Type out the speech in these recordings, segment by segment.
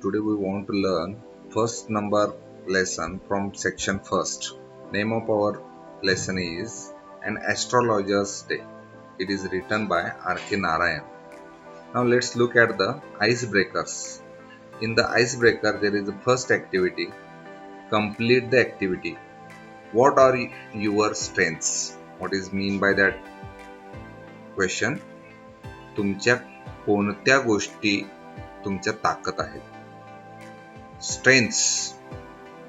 Today we want to learn first number lesson from section first. Name of our lesson is An Astrologer's Day. It is written by R.K. Narayan. Now let's look at the icebreakers. In the icebreaker there is the first activity. Complete the activity. What are your strengths? What is mean by that question? तुमच्या कोणत्या गोष्टी तुमच्या ताकद आहेत? Strengths.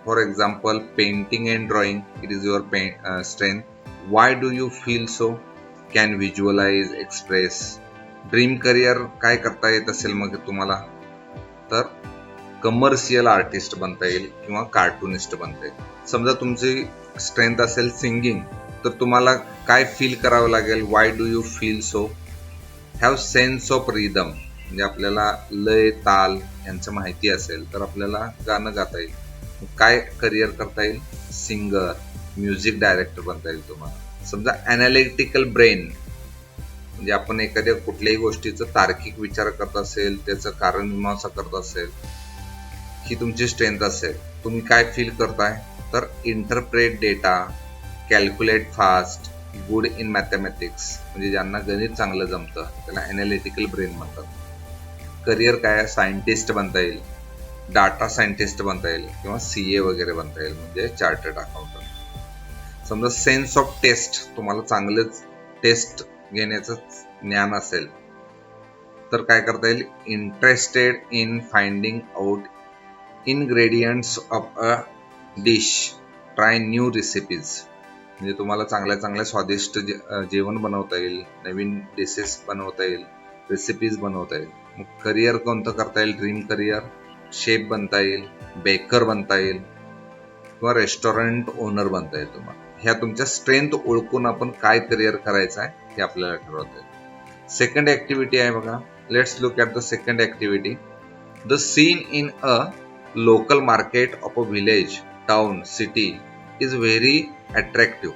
For example, painting and drawing, it is your strength. Why do you feel so? Can visualize, express. Dream career काय करता येत असेल मग तुम्हाला? तर कमर्शियल आर्टिस्ट बनता येईल किंवा कार्टूनिस्ट बनता येईल. समजा तुमची स्ट्रेंथ असेल सिंगिंग, तर तुम्हाला काय फील करावं लागेल? Why do you feel so? Have sense of rhythm, म्हणजे आपल्याला लय ताल यांचं माहिती असेल तर आपल्याला गाणं गाता येईल. काय करिअर करता येईल? सिंगर, म्युझिक डायरेक्टर बनता येईल तुम्हाला. समजा ॲनालिटिकल ब्रेन, म्हणजे आपण एखाद्या कुठल्याही गोष्टीचं तार्किक विचार करत असेल, त्याचं कारण मीमांसा करत असेल, ही तुमची स्ट्रेंथ असेल. तुम्ही काय फील करताय? तर interpret data, calculate fast, good in mathematics, म्हणजे ज्यांना गणित चांगलं जमतं त्याला ॲनालिटिकल ब्रेन म्हणतात. करिअर काय? सायंटिस्ट बनता येईल, डाटा सायंटिस्ट बनता येईल किंवा CA वगैरे बनता येईल, म्हणजे चार्टर्ड अकाउंटंट. समजा सेन्स ऑफ टेस्ट, तुम्हाला चांगलंच टेस्ट घेण्याचं ज्ञान असेल तर काय करता येईल? Interested in finding out ingredients of a dish, try new recipes, म्हणजे तुम्हाला चांगल्या चांगल्या स्वादिष्ट जेवण बनवता येईल, नवीन डिशेस बनवता येईल, रेसिपीज बनवता येईल. मग करिअर कोणतं करता येईल? ड्रीम करिअर, शेफ बनता येईल, बेकर बनता येईल किंवा रेस्टॉरंट ओनर बनता येईल तुम्हाला. ह्या तुमच्या स्ट्रेंथ ओळखून आपण काय करिअर करायचं आहे हे आपल्याला ठरवता येईल. सेकंड ऍक्टिव्हिटी आहे बघा. Let's look at the second activity. The seen in a local market of a village, town, city is very attractive,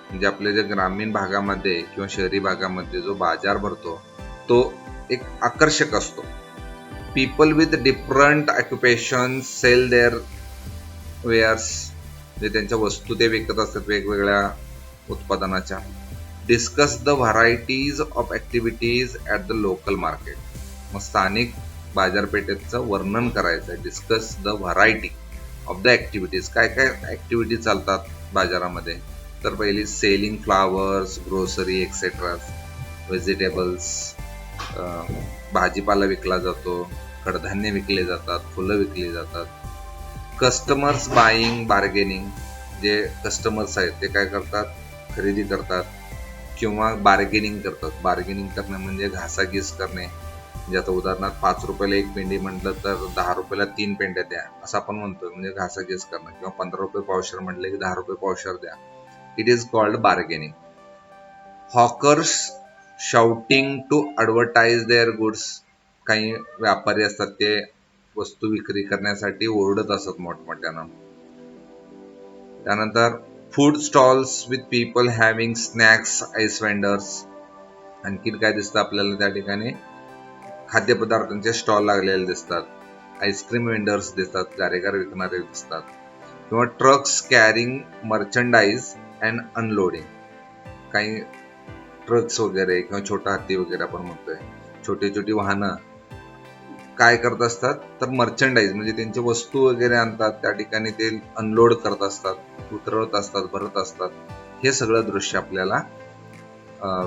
म्हणजे आपल्या ज्या ग्रामीण भागामध्ये किंवा शहरी भागामध्ये जो बाजार भरतो तो एक आकर्षक असतो. People with different occupation sell their wares, म्हणजे त्यांच्या वस्तू ते विकत असतात वेगवेगळ्या उत्पादनाच्या. Discuss the varieties of activities at the local market, मग स्थानिक बाजारपेठेचं वर्णन करायचं आहे. Discuss the variety of the activities, काय काय ऍक्टिव्हिटी चालतात बाजारामध्ये. तर पहिली selling flowers, grocery etcetera, vegetables, भाजीपाला विकला जातो, कडधान्य विकले जातात, फुलं विकली जातात. कस्टमर्स बाईंग, बार्गेनिंग, जे कस्टमर्स आहेत ते काय करतात? खरेदी करतात किंवा बार्गेनिंग करतात. बार्गेनिंग करणे म्हणजे घासाघीस करणे, म्हणजे आता उदाहरणार्थ 5 रुपयाला एक पेंडी म्हटलं तर 10 रुपयाला 3 पेंड्या द्या असं आपण म्हणतो, म्हणजे घासाघीस करणं. किंवा 15 रुपये पावशेर म्हटलं की 10 रुपये पावशेर द्या. It is called bargaining. Hawkers shouting to advertise their goods, काही व्यापारी असतात ते वस्तू विक्री करण्यासाठी ओरडत असत मोठमोठ्यानं. त्यानंतर food stalls with people having snacks, ice vendors. आणखीन काय दिसतं आपल्याला त्या ठिकाणी? खाद्यपदार्थांचे स्टॉल लागलेले दिसतात, आईस्क्रीम वेंडर्स दिसतात, गारेगार विकणारे दिसतात. किंवा ट्रक्स कॅरिंग मर्चंडाईज अँड अनलोडिंग, काही ट्रक्स वगैरे किंवा छोटा हत्ती वगैरे आपण म्हणतोय, छोटी छोटी वाहनं काय करत असतात? तर मर्चंडाईज, म्हणजे त्यांची वस्तू वगैरे आणतात, त्या ठिकाणी ते अनलोड करत असतात, उतरवत असतात, भरत असतात. हे सगळं दृश्य आपल्याला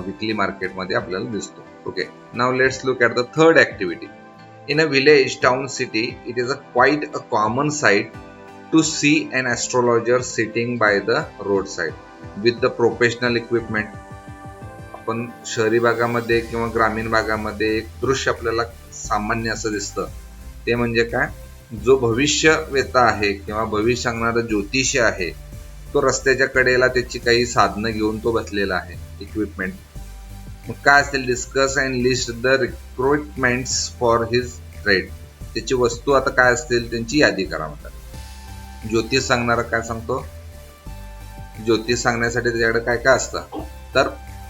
विकली मार्केटमध्ये आपल्याला दिसतो. Okay, now let's look at the third activity. In a village, town, city, it is quite a common sight to see an astrologer sitting by the road side with the professional equipment. आपण शहरी भागामध्ये किंवा ग्रामीण भागामध्ये एक दृश्य आपल्याला सामान्य असं दिसतं. ते म्हणजे काय? जो भविष्यवेता आहे किंवा भविष्य सांगणारा ज्योतिषी आहे तो रस्त्याच्या कडेला त्याची काही साधनं घेऊन तो बसलेला आहे, इक्विपमेंट. मग काय असेल? Discuss and list the recruitments for his trade, त्याची वस्तू आता काय असतील त्यांची यादी करा म्हणतात. ज्योतिष सांगणारा काय सांगतो? ज्योतिष सांगण्यासाठी त्याच्याकडे काय काय असतं? तर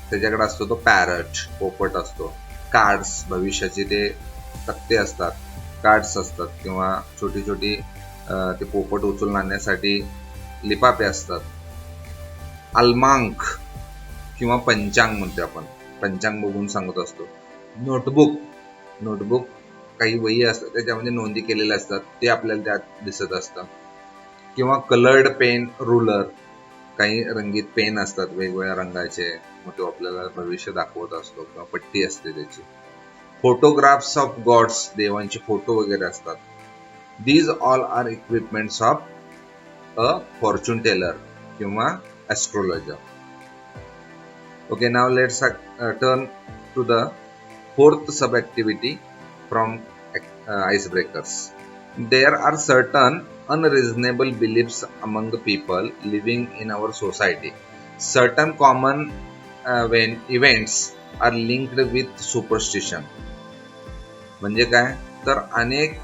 त्याच्याकडे असतो तो पॅरट, पोपट असतो. कार्ड्स, भविष्याचे ते तक्ते असतात. कार्ड्स असतात किंवा छोटी छोटी ते पोपट उचलून आणण्यासाठी लिफाफे असतात. अल्मांक किंवा पंचांग म्हणतो आपण, पंचांग बघून सांगत असतो. नोटबुक काही वही असतात त्याच्यामध्ये नोंदी केलेल्या असतात, ते आपल्याला त्यात दिसत असतं. किंवा कलर्ड पेन, रुलर, काही रंगीत पेन असतात वेगवेगळ्या रंगाचे, मग तो आपल्याला भविष्य दाखवत असतो किंवा पट्टी असते त्याची. फोटोग्राफ्स ऑफ गॉड्स, देवांचे फोटो वगैरे असतात. These all are equipments of a fortune teller किंवा astrologer. Okay, now let's turn to the fourth sub activity from icebreakers. There are certain unreasonable beliefs among the people living in our society. Certain common when events are linked with superstition. म्हणजे काय तर अनेक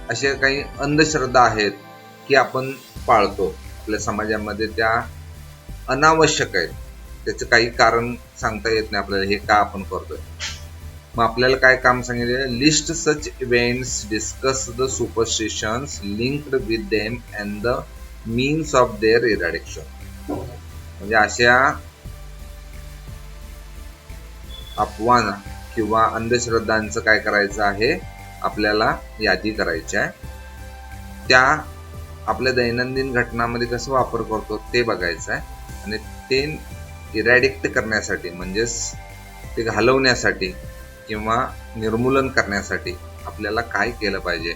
अशा काही अंधश्रद्धा आहेत की आपण पाळतो आपल्या समाजामध्ये, त्या अनावश्यक आहेत, त्याचं काही कारण सांगता येत नाही आपल्याला हे का आपण करतोय. मग आपल्याला काय काम सांगितलं, list such events, discuss the superstitions linked with them and the means of their eradication. म्हणजे अशा अपवाद किंवा अंधश्रद्धांचं काय करायचं आहे, आपल्याला यादी करायची आहे. त्या आपल्या दैनंदिन घटनांमध्ये कसं वापर करतो ते बघायचं आहे आणि ते इरॅडिक्ट करण्यासाठी म्हणजेच ते घालवण्यासाठी किंवा निर्मूलन करण्यासाठी आपल्याला काय केलं पाहिजे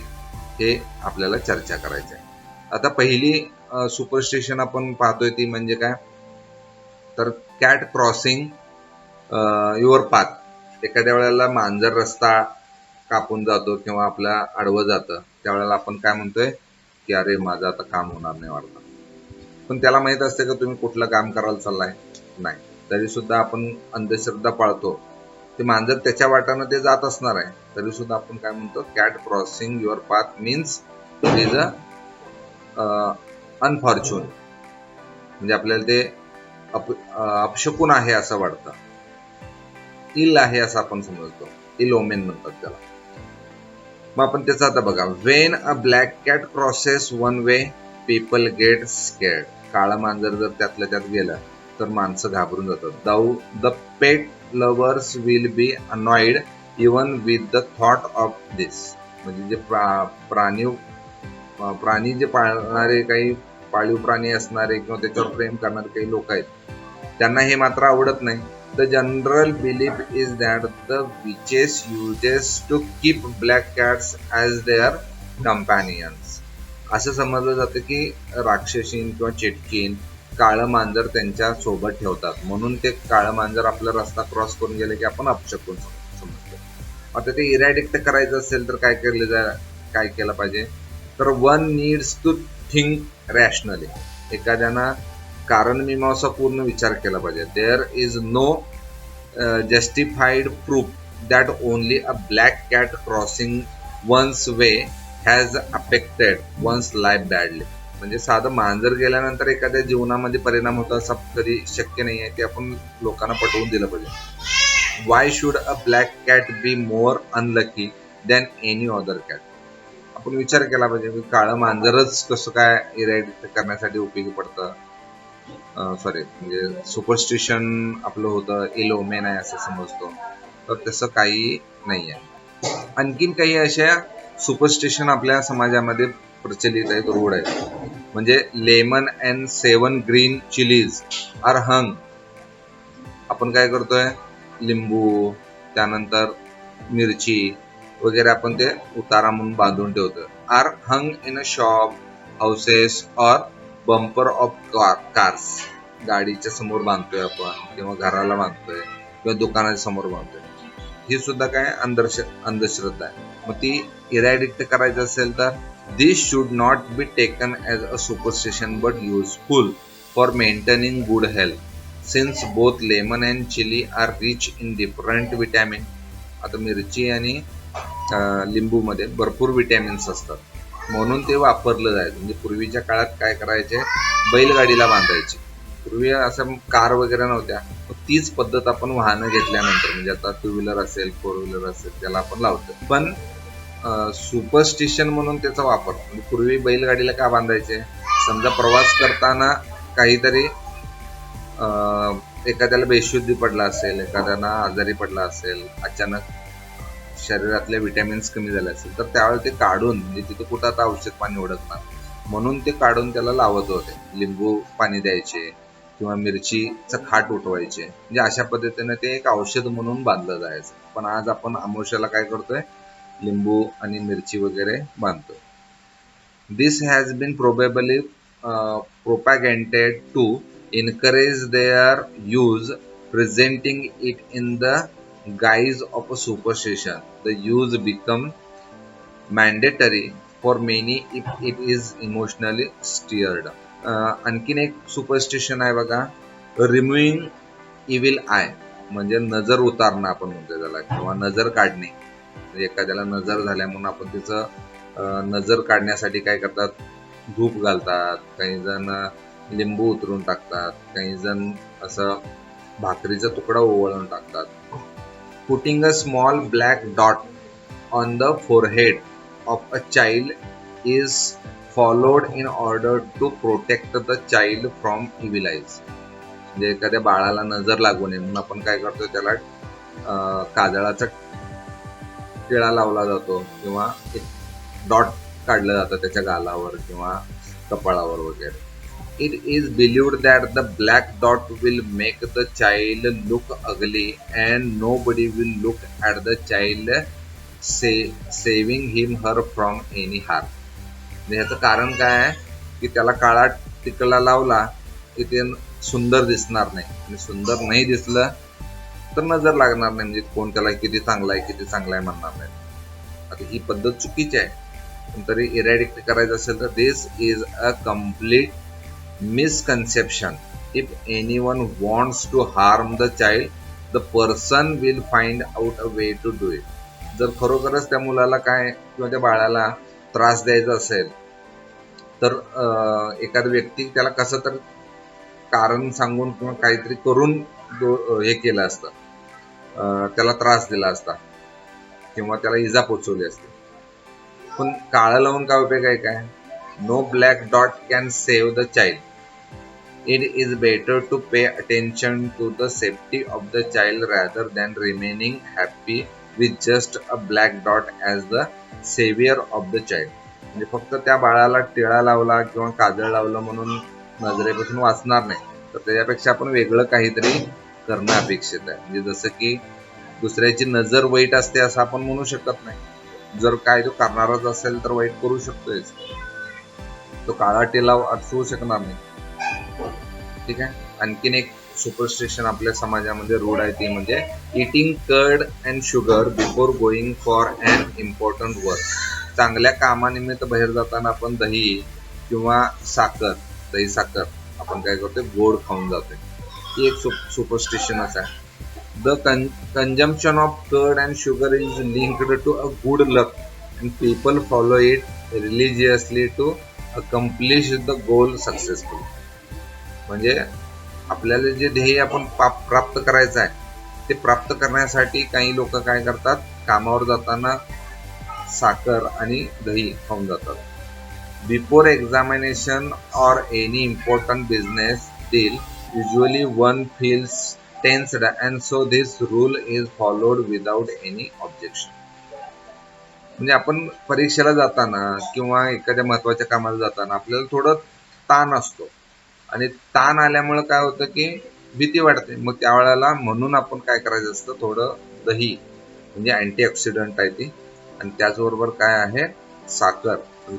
हे आपल्याला चर्चा करायचं आहे. आता पहिली सुपरस्टिशन आपण पाहतोय ती म्हणजे काय तर कॅट क्रॉसिंग युअर पाथ. एखाद्या वेळेला मांजर रस्ता कापून जातो किंवा आपल्या आडवं जातं, त्यावेळेला आपण काय म्हणतोय की अरे माझं आता काम होणार नाही वाटतं. पण त्याला माहित असते का तुम्ही कुठलं काम करायला चाललाय? नाही, तरी सुद्धा आपण अंधश्रद्धा पाळतो. ते मांजर त्याच्या वाटानं ते जात असणार आहे, तरी सुद्धा आपण काय म्हणतो, cat crossing your path means it is a unfortune. म्हणजे आपल्याला ते अपशकुन आहे असं वाटतं, इल आहे असं आपण समजतो, इल ओमेन म्हणतात त्याला. मग आपण त्याचं आता बघा, when a black cat crosses one way people get scared. काळं मांजर जर त्यातल्या त्यात गेलं तर माणसं घाबरून जातात. The pet lovers will be annoyed even with the thought of this. म्हणजे जे प्राणी जे पाळणारे, काही पाळीव प्राणी असणारे किंवा त्याच्यावर प्रेम करणारे काही लोक आहेत, त्यांना हे मात्र आवडत नाही. The general belief is that the witches uses to keep black cats as their companions. असं समजलं जातं की राक्षसीन किंवा चिटकीन काळं मांजर त्यांच्या सोबत ठेवतात, म्हणून ते काळं मांजर आपला रस्ता क्रॉस करून गेले की आपण अपशकुन समजतो. आता ते इरॅडिक्ट करायचं असेल तर काय केलं पाहिजे तर one needs to think rationally. एखाद्यानं कारण मीमांसापूर्ण विचार केला पाहिजे. There is no justified proof that only a black cat crossing one's way has affected one's life badly. म्हणजे साधं मांजर गेल्यानंतर एखाद्या जीवनामध्ये परिणाम होतो असं कधी शक्य नाही आहे, ते आपण लोकांना पटवून दिलं पाहिजे. Why should a black cat be more unlucky than any other cat. आपण विचार केला पाहिजे की काळं मांजरच कसं काय इरॅडिक्ट करण्यासाठी उपयोगी पडतं. म्हणजे सुपरस्टिशन आपलं होतं इल ओमेन आहे असं समजतो, तर तसं काही नाही आहे. आणखीन काही अशा सुपरस्टिशन आपल्या समाजामध्ये प्रचलित आहेत, रूढ आहेत. म्हणजे lemon and 7 green chillies are hung. आपण काय करतोय, लिंबू त्यानंतर मिरची वगैरे आपण ते उतारा म्हणून बांधून ठेवतोय. Are hung in a shop, houses or bumper of cars. गाडीच्या समोर बांधतोय आपण किंवा घराला बांधतोय किंवा दुकानाच्या समोर बांधतोय. ही सुद्धा काय अंधश्रद्धा आहे. मग ती इरॅडिक्ट करायचं असेल तर this should not be taken as a superstition but useful for maintaining good health since both lemon and chilli are rich in different vitamin. आता मिरची आणि लिंबूमध्ये भरपूर विटॅमिन्स असतात, म्हणून ते वापरलं जायचं. म्हणजे पूर्वीच्या काळात काय करायचे, बैलगाडीला बांधायची. पूर्वी असं कार वगैरे नव्हत्या, तीच पद्धत आपण वाहनं घेतल्यानंतर, म्हणजे आता 2 व्हीलर असेल 4 व्हीलर असेल त्याला आपण लावतो. पण सुपरस्टिशन म्हणून त्याचा वापर. म्हणजे पूर्वी बैलगाडीला का बांधायचे, समजा प्रवास करताना काहीतरी एखाद्याला बेशुद्धी पडला असेल, एखाद्याला आजारी पडला असेल, अचानक शरीरातले विटॅमिन्स कमी झाले असेल, तर त्यावेळेला ते काढून, म्हणजे तिथे कुठं आता औषध पाणी ओढकणार, म्हणून ते काढून त्याला लावत होते. लिंबू पाणी द्यायचे किंवा मिरचीचं खाट उठवायचे, म्हणजे अशा पद्धतीने ते एक औषध म्हणून बांधलं जायचं. पण आज आपण आमोशाला काय करतोय, लिंबू आणि मिरची वगैरे बांधतो. This has been probably propagated to encourage their use, presenting it in the guise of a superstition. The use become mandatory for many if it is emotionally stirred. आणखीन एक सुपरस्टिशन आहे बघा, रिमूव्हिंग इव्हिल आय, म्हणजे नजर उतारणं आपण म्हणतो त्याला, किंवा नजर काढणे. म्हणजे एखाद्याला नजर झाल्या म्हणून आपण तिचं नजर काढण्यासाठी काय करतात, धूप घालतात, काही जण लिंबू उतरून टाकतात, काही जण असं भाकरीचा तुकडा ओवाळून टाकतात. Putting a small black dot on the forehead of a child is followed in order to protect the child from evil eyes. म्हणजे एखाद्या बाळाला नजर लागू नये म्हणून आपण काय करतो, त्याला काजळाचा टिळा लावला जातो किंवा एक डॉट काढलं जातं त्याच्या गालावर किंवा कपाळावर वगैरे. It is believed that the black dot will make the child look ugly and nobody will look at the child saving him her from any harm. ह्याचं कारण काय आहे की त्याला काळा टिकला लावला की ते सुंदर दिसणार नाही, आणि सुंदर नाही दिसलं तर नजर लागणार नाही, म्हणजे कोण त्याला किती चांगला आहे किती चांगला आहे म्हणणार नाही. आता ही पद्धत चुकीची आहे, पण तरी इरॅडिकेट करायचं असेल तर this is a complete misconception. If anyone wants to harm the child, the person will find out a way to do it. जर खरोखरच त्या मुलाला काय किंवा त्या बाळाला त्रास द्यायचा असेल तर एखादा व्यक्ती त्याला कसं तर कारण सांगून किंवा काहीतरी करून हे केलं असतं, त्याला त्रास दिला असता किंवा त्याला इजा पोचवली असते. पण काळं लावून काय उपयोग आहे काय? No black dot can save the child. It is better to pay attention to the safety of the child rather than remaining happy with just a black dot as the saviour of the child. म्हणजे फक्त त्या बाळाला टिळा लावला किंवा काजळ लावलं म्हणून नजरेपासून वाचणार नाही, तर त्याच्यापेक्षा आपण वेगळं काहीतरी करणं अपेक्षित आहे. म्हणजे जसं की दुसऱ्याची नजर वाईट असते असं आपण म्हणू शकत नाही. जर काय तो करणारच असेल तर वाईट करू शकतोय, तो काळा टिळा वाचवू शकणार नाही. ठीक आहे. आणखीन एक सुपरस्टिशन आपल्या समाजामध्ये रूढ आहे, ती म्हणजे eating curd and sugar before going for an important work. चांगल्या कामानिमित्त बाहेर जाताना आपण दही किंवा दही साखर आपण काय करतोय, गोड खाऊन जातोय. ही एक सुपरस्टिशनच आहे. The consumption of curd and sugar is linked to a good luck and people follow it religiously to accomplish the goal successful. म्हणजे आपल्याला जे ध्येय आपण प्राप्त करायचं आहे ते प्राप्त करण्यासाठी काही लोक काय करतात, कामावर जाताना साखर आणि दही खाऊन जातात. Before examination or any important business deal usually one feels tensed and so this rule is followed without any objection. म्हणजे आपण परीक्षेला जाताना किंवा एखाद्या महत्वाच्या कामाला जाताना आपल्याला थोडं ताण असतो, आणि ताण आल्यामुळे काय होतं की भीती वाटते. मग त्यावेळेला म्हणून आपण काय करायचं असतं, थोडं दही म्हणजे अँटीऑक्सिडंट आहे ती, आणि त्याचबरोबर काय आहे साखर,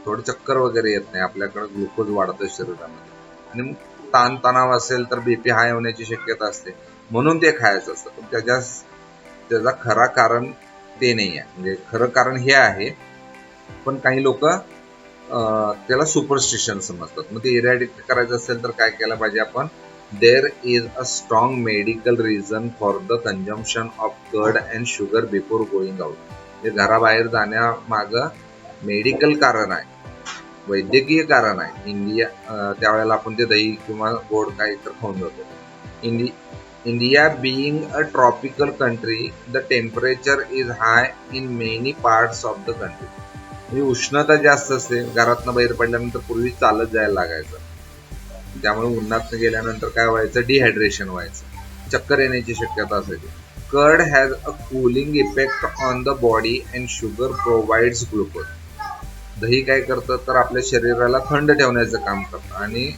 थोडं चक्कर वगैरे येत नाही, आपल्याकडे ग्लुकोज वाढतं शरीरामध्ये. आणि मग ताणतणाव असेल तर बीपी हाय होण्याची शक्यता असते, म्हणून ते खायचं असतं. पण त्याचा खरा कारण ते नाही आहे. म्हणजे खरं कारण हे आहे, पण काही लोक त्याला सुपरस्टिशन समजतात. मग ते इरॅडिकेट करायचं असेल तर काय केलं पाहिजे आपण, there is a strong medical reason for the consumption of curd and sugar before going out. म्हणजे घराबाहेर जाण्यामागं मेडिकल कारण आहे, वैद्यकीय कारण आहे. त्यावेळेला आपण ते दही किंवा गोड काही तर खाऊन जातो. India being a tropical country, the temperature is high in many parts of the country. म्हणजे उष्णता जास्त असते. घरातनं बाहेर पडल्यानंतर पूर्वी चालत जायला लागायचं. त्यामुळे उन्हात गेल्यानंतर काय व्हायचं, डिहायड्रेशन व्हायचं, चक्कर येण्याची शक्यता असायची. Curd has a cooling effect on the body and sugar provides glucose. दही काय करतं तर आपल्या शरीराला थंड ठेवण्याचं काम करतं आणि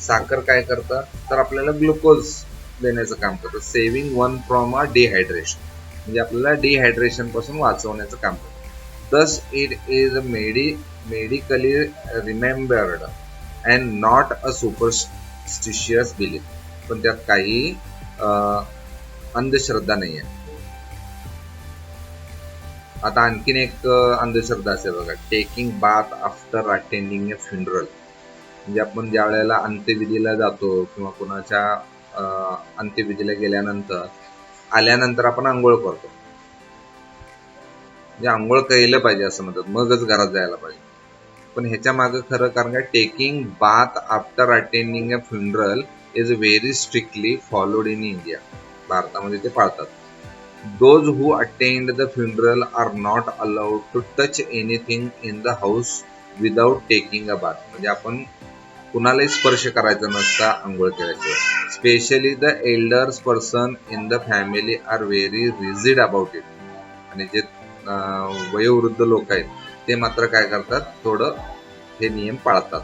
साखर काय करतं तर आपल्याला ग्लुकोज देण्याचं काम करतं. Saving one from a dehydration, म्हणजे आपल्याला डिहायड्रेशन पासून वाचवण्याचं काम करतं. Thus it is medically remembered and not a superstitious belief. पण त्यात काही अंधश्रद्धा नाही आहे. आता आणखीन एक अंधश्रद्धा असेल बघा, टेकिंग बाथ आफ्टर अटेंडिंग ए फ्युनरल. म्हणजे आपण ज्या वेळेला अंत्यविधीला जातो किंवा कोणाच्या अंत्यविधीला गेल्यानंतर आल्यानंतर आपण आंघोळ करतो. म्हणजे आंघोळ केलं पाहिजे असं म्हणतात, मगच घरात जायला पाहिजे. पण ह्याच्या मागं खरं कारण काय, taking bath after attending a funeral is very strictly followed in India. भारतामध्ये ते पाळतात. Those who attend the funeral are not allowed to touch anything in the house without taking a bath. म्हणजे आपण कुणालाही स्पर्श करायचा नसता आंघोळ केल्याशिवाय. Specially the elders person in the family are very rigid about it. आणि जे वयोवृद्ध लोक आहेत ते मात्र काय करतात, थोडं हे नियम पाळतात.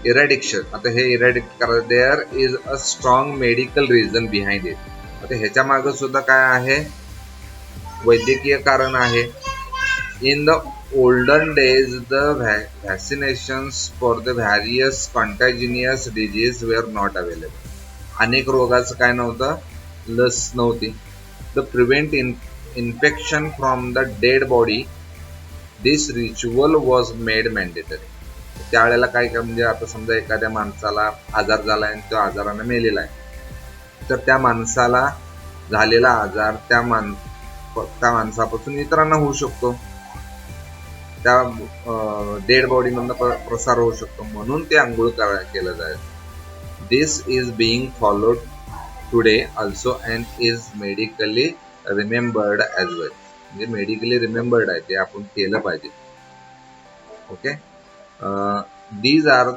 इरॅडिक्शन, आता हे इरॅडिक्ट करा, there is a strong medical reason behind it. आता ह्याच्या मागे सुद्धा काय आहे, वैद्यकीय कारण आहे. In the olden days the vaccinations for the various contagious diseases were not available. अनेक रोगाचं काय नव्हतं, लस नव्हती. The prevent infection from the dead body, this ritual was made mandatory. त्यावेळेला काय म्हणजे आता समजा एखाद्या माणसाला आजार झाला आणि तो आजाराने मेलेला आहे, तर त्या माणसाला झालेला आजार त्या माणसापासून इतरांना होऊ शकतो, त्या डेड बॉडी मधनं प्रसार होऊ शकतो, म्हणून ते आंघोळ केलं जायचं. This is being followed today also and is medically remembered as well. म्हणजे मेडिकली रिमेंबर्ड आहे, ते आपण केलं पाहिजे. Okay, these are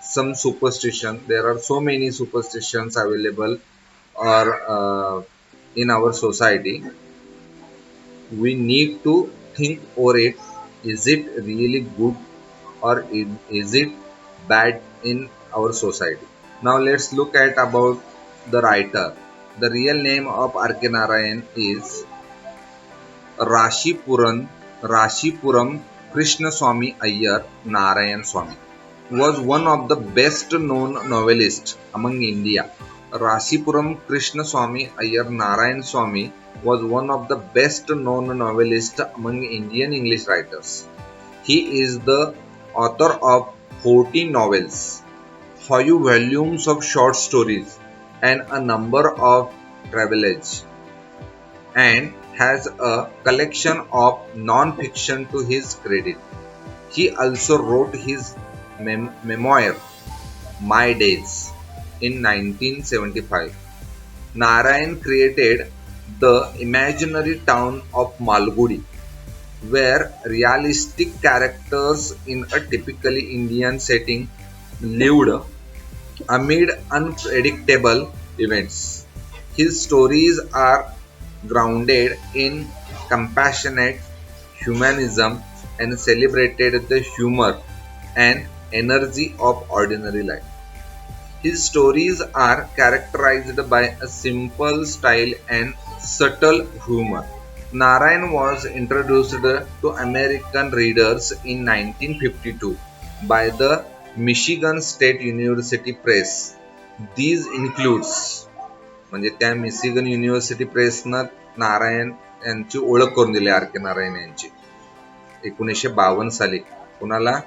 some superstition. There are so many superstitions available or in our society. We need to think over it. Is it really good or is it bad in our society? Now let's look at about the writer. The real name of R.K. Narayan is Rashipuram Krishnaswamy Iyer Narayan Swamy. Was one of the best known novelists among India. Rashipuram Krishnaswamy Iyer Narayan Swamy was one of the best known novelists among Indian English writers. He is the author of 40 novels, 5 volumes of short stories, and a number of travelage, and has a collection of non-fiction to his credit. He also wrote his memoir, My Days, in 1975. Narayan created the imaginary town of Malgudi, where realistic characters in a typically Indian setting lived amid unpredictable events. His stories are grounded in compassionate humanism and celebrated the humor and energy of ordinary life. His stories are characterized by a simple style and subtle humor. Narayan was introduced to American readers in 1952 by the Michigan State University Press. These includes, म्हणजे त्या Michigan university प्रेसनं Narayan यांची ओळख करून दिली, R के नारायण यांची 1952 साली. कुणाला?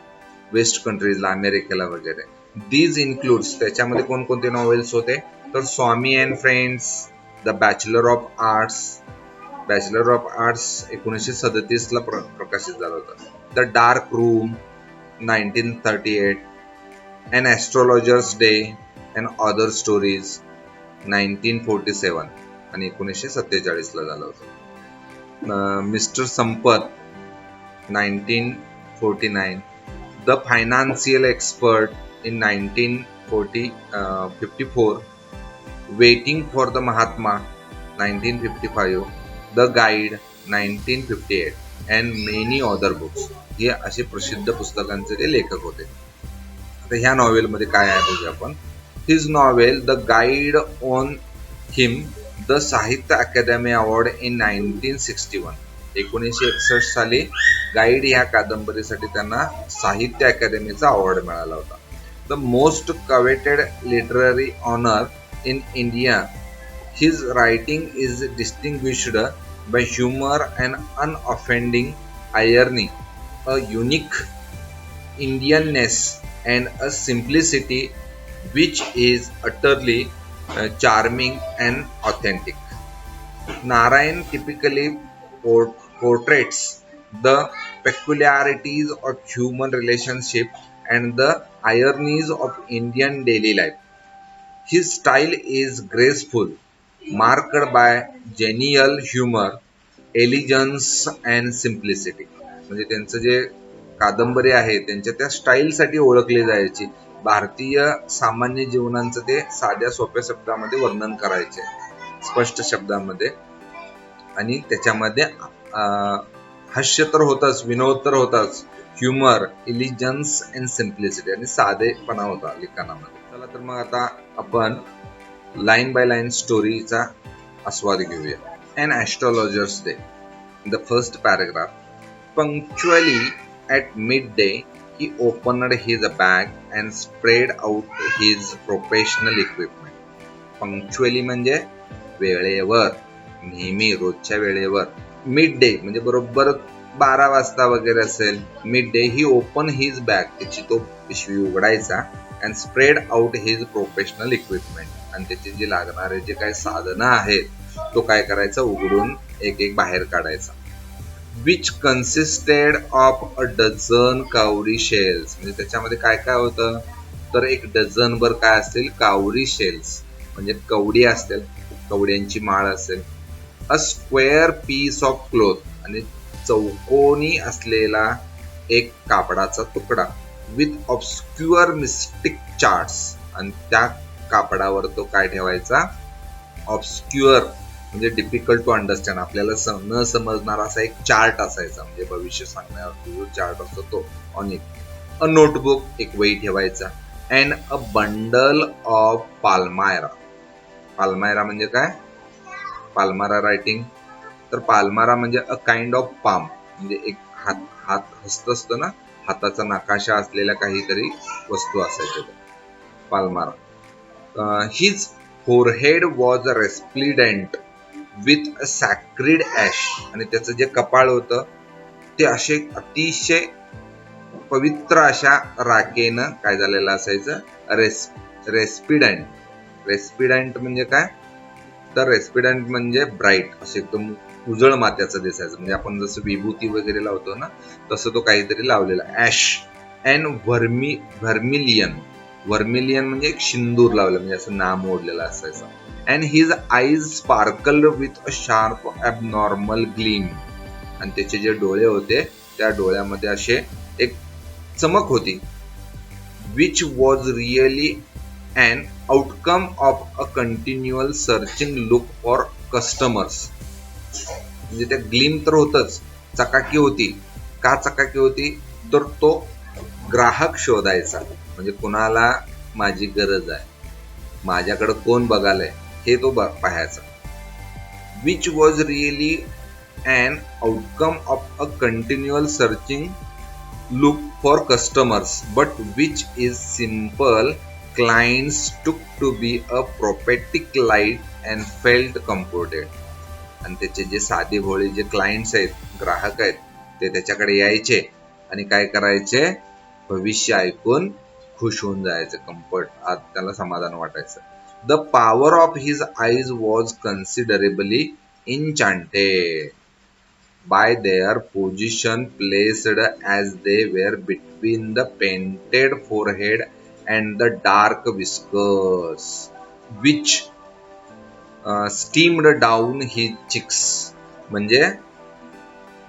Waste कंट्रीजला, अमेरिकेला वगैरे. दीज इन्क्लूड्स, त्याच्यामध्ये कोणकोणते नॉवेल्स होते तर Swami and friends, the bachelor of arts. Bachelor of arts 1937ला प्रकाशित झालं होतं. The dark room 1938, an astrologer's day and other stories. 1947 आणि 1947 ला झालं होतं. Mister Sampath 1949, the financial expert in 1954, waiting for the Mahatma 1955, the guide 1958 and many other books. हे असे प्रसिद्ध पुस्तकांचे ते लेखक होते. आता ह्या नॉवेलमध्ये काय आहे बघूया आपण. His novel the guide on him the साहित्य अकादमी अवॉर्ड इन 1961. 1961 साली गाईड ह्या कादंबरीसाठी त्यांना साहित्य अकादमीचा अवॉर्ड मिळाला होता. The most coveted literary honour in India. His writing is distinguished by humor and unoffending irony, a unique Indianness and a simplicity which is utterly charming and authentic. Narayan typically portrays the peculiarities of human relationship and the ironies of Indian daily life. His style is graceful, marked by genial humor, elegance and simplicity. म्हणजे त्यांचं जे कादंबरी आहे त्यांच्या त्या स्टाईलसाठी ओळखली जायची. भारतीय सामान्य जीवनांचं ते साध्या सोप्या शब्दामध्ये वर्णन करायचे, स्पष्ट शब्दामध्ये. आणि त्याच्यामध्ये हास्य तर होताच, विनोद तर होताच, ह्युमर, इलिजन्स अँड सिम्प्लिसिटी आणि साधेपणा होता लिखाणामध्ये. चला तर मग आता आपण लाईन बाय लाईन स्टोरीचा आस्वाद घेऊया. An astrologer's day. The first paragraph. Punctually at midday, he opened his bag and spread out his professional equipment. Punctually म्हणजे वेळेवर, नेहमी रोजच्या वेळेवर. मिड डे म्हणजे बरोबर 12 वाजता वगैरे असेल. मिड डे ही ओपन हिज बॅग, त्याची तो पिशवी उघडायचा, and spread out his professional equipment, आणि त्याचे जे लागणारे जे काही साधनं आहेत तो काय करायचा, उघडून एक एक बाहेर काढायचा. Which consisted of a dozen cowrie shells. म्हणजे त्याच्यामध्ये काय काय होतं तर 1 डझनभर काय असतील, कावरी शेल्स म्हणजे कवडी असतील, कवड्यांची माळ असेल. A square piece of cloth आणि चौकोनी असलेला एक कापडाचा तुकडा. विथ ऑब्स्क्युअर मिस्टिक चार्ट्स, आणि त्या कापडावर तो काय ठेवायचा, ऑब्स्क्युअर म्हणजे डिफिकल्ट टू अंडरस्टँड, आपल्याला न समजणारा असा एक चार्ट असायचा, म्हणजे भविष्य सांगण्यावर जो चार्ट असतो तो ऑन इट. अ नोटबुक, एक वही ठेवायचा. And a bundle of palmyra. Palmyra म्हणजे काय, पाल्मारा रायटिंग. तर पाल्मारा म्हणजे अ काइंड ऑफ पाम, म्हणजे एक हस्त असतो ना, हाताचा नकाशा असलेल्या काहीतरी वस्तू असायच्या palmyra. His forehead was resplendent with a sacred ash, आणि त्याचं जे कपाळ होतं ते असे अतिशय पवित्र अशा राखेनं काय झालेलं असायचं, रेस्पिडंट. रेस्पिडंट म्हणजे काय, तर रेस्पिडंट म्हणजे ब्राईट, असं एकदम उजळ मात्याचं दिसायचं, म्हणजे आपण जसं विभूती वगैरे लावतो ना तसं तो काहीतरी लावलेला. Ash and व्हर्मिलियन. व्हर्मिलियन म्हणजे एक शिंदूर लावलं, म्हणजे असं नाम ओढलेलं असायचं. And his eyes sparkled with a sharp abnormal gleam, आणि त्याचे जे डोळे होते त्या डोळ्यामध्ये असे एक चमक होती. Which was really an outcome of a continual searching look for customers. म्हणजे त्या ग्लीम तर होतच, चकाकी होती. का चकाकी होती, तर तो ग्राहक शोधायचा, म्हणजे कुणाला माझी गरज आहे, माझ्याकडे कोण बघालय हे तो पाहायचा. Which was really an outcome of a continual searching look for customers, but which is simple clients took to be a prophetic light and felt comforted. आणि त्याचे जे साधे भोळे जे क्लायंट्स आहेत, ग्राहक आहेत, ते त्याच्याकडे यायचे आणि काय करायचे, भविष्य ऐकून खुश होऊन जायचे, कम्फर्ट, आज त्याला समाधान वाटायचं. The power of his eyes was considerably enchanted by their position placed as they were between the painted forehead and the dark whiskers, which steamed down he cheeks, म्हणजे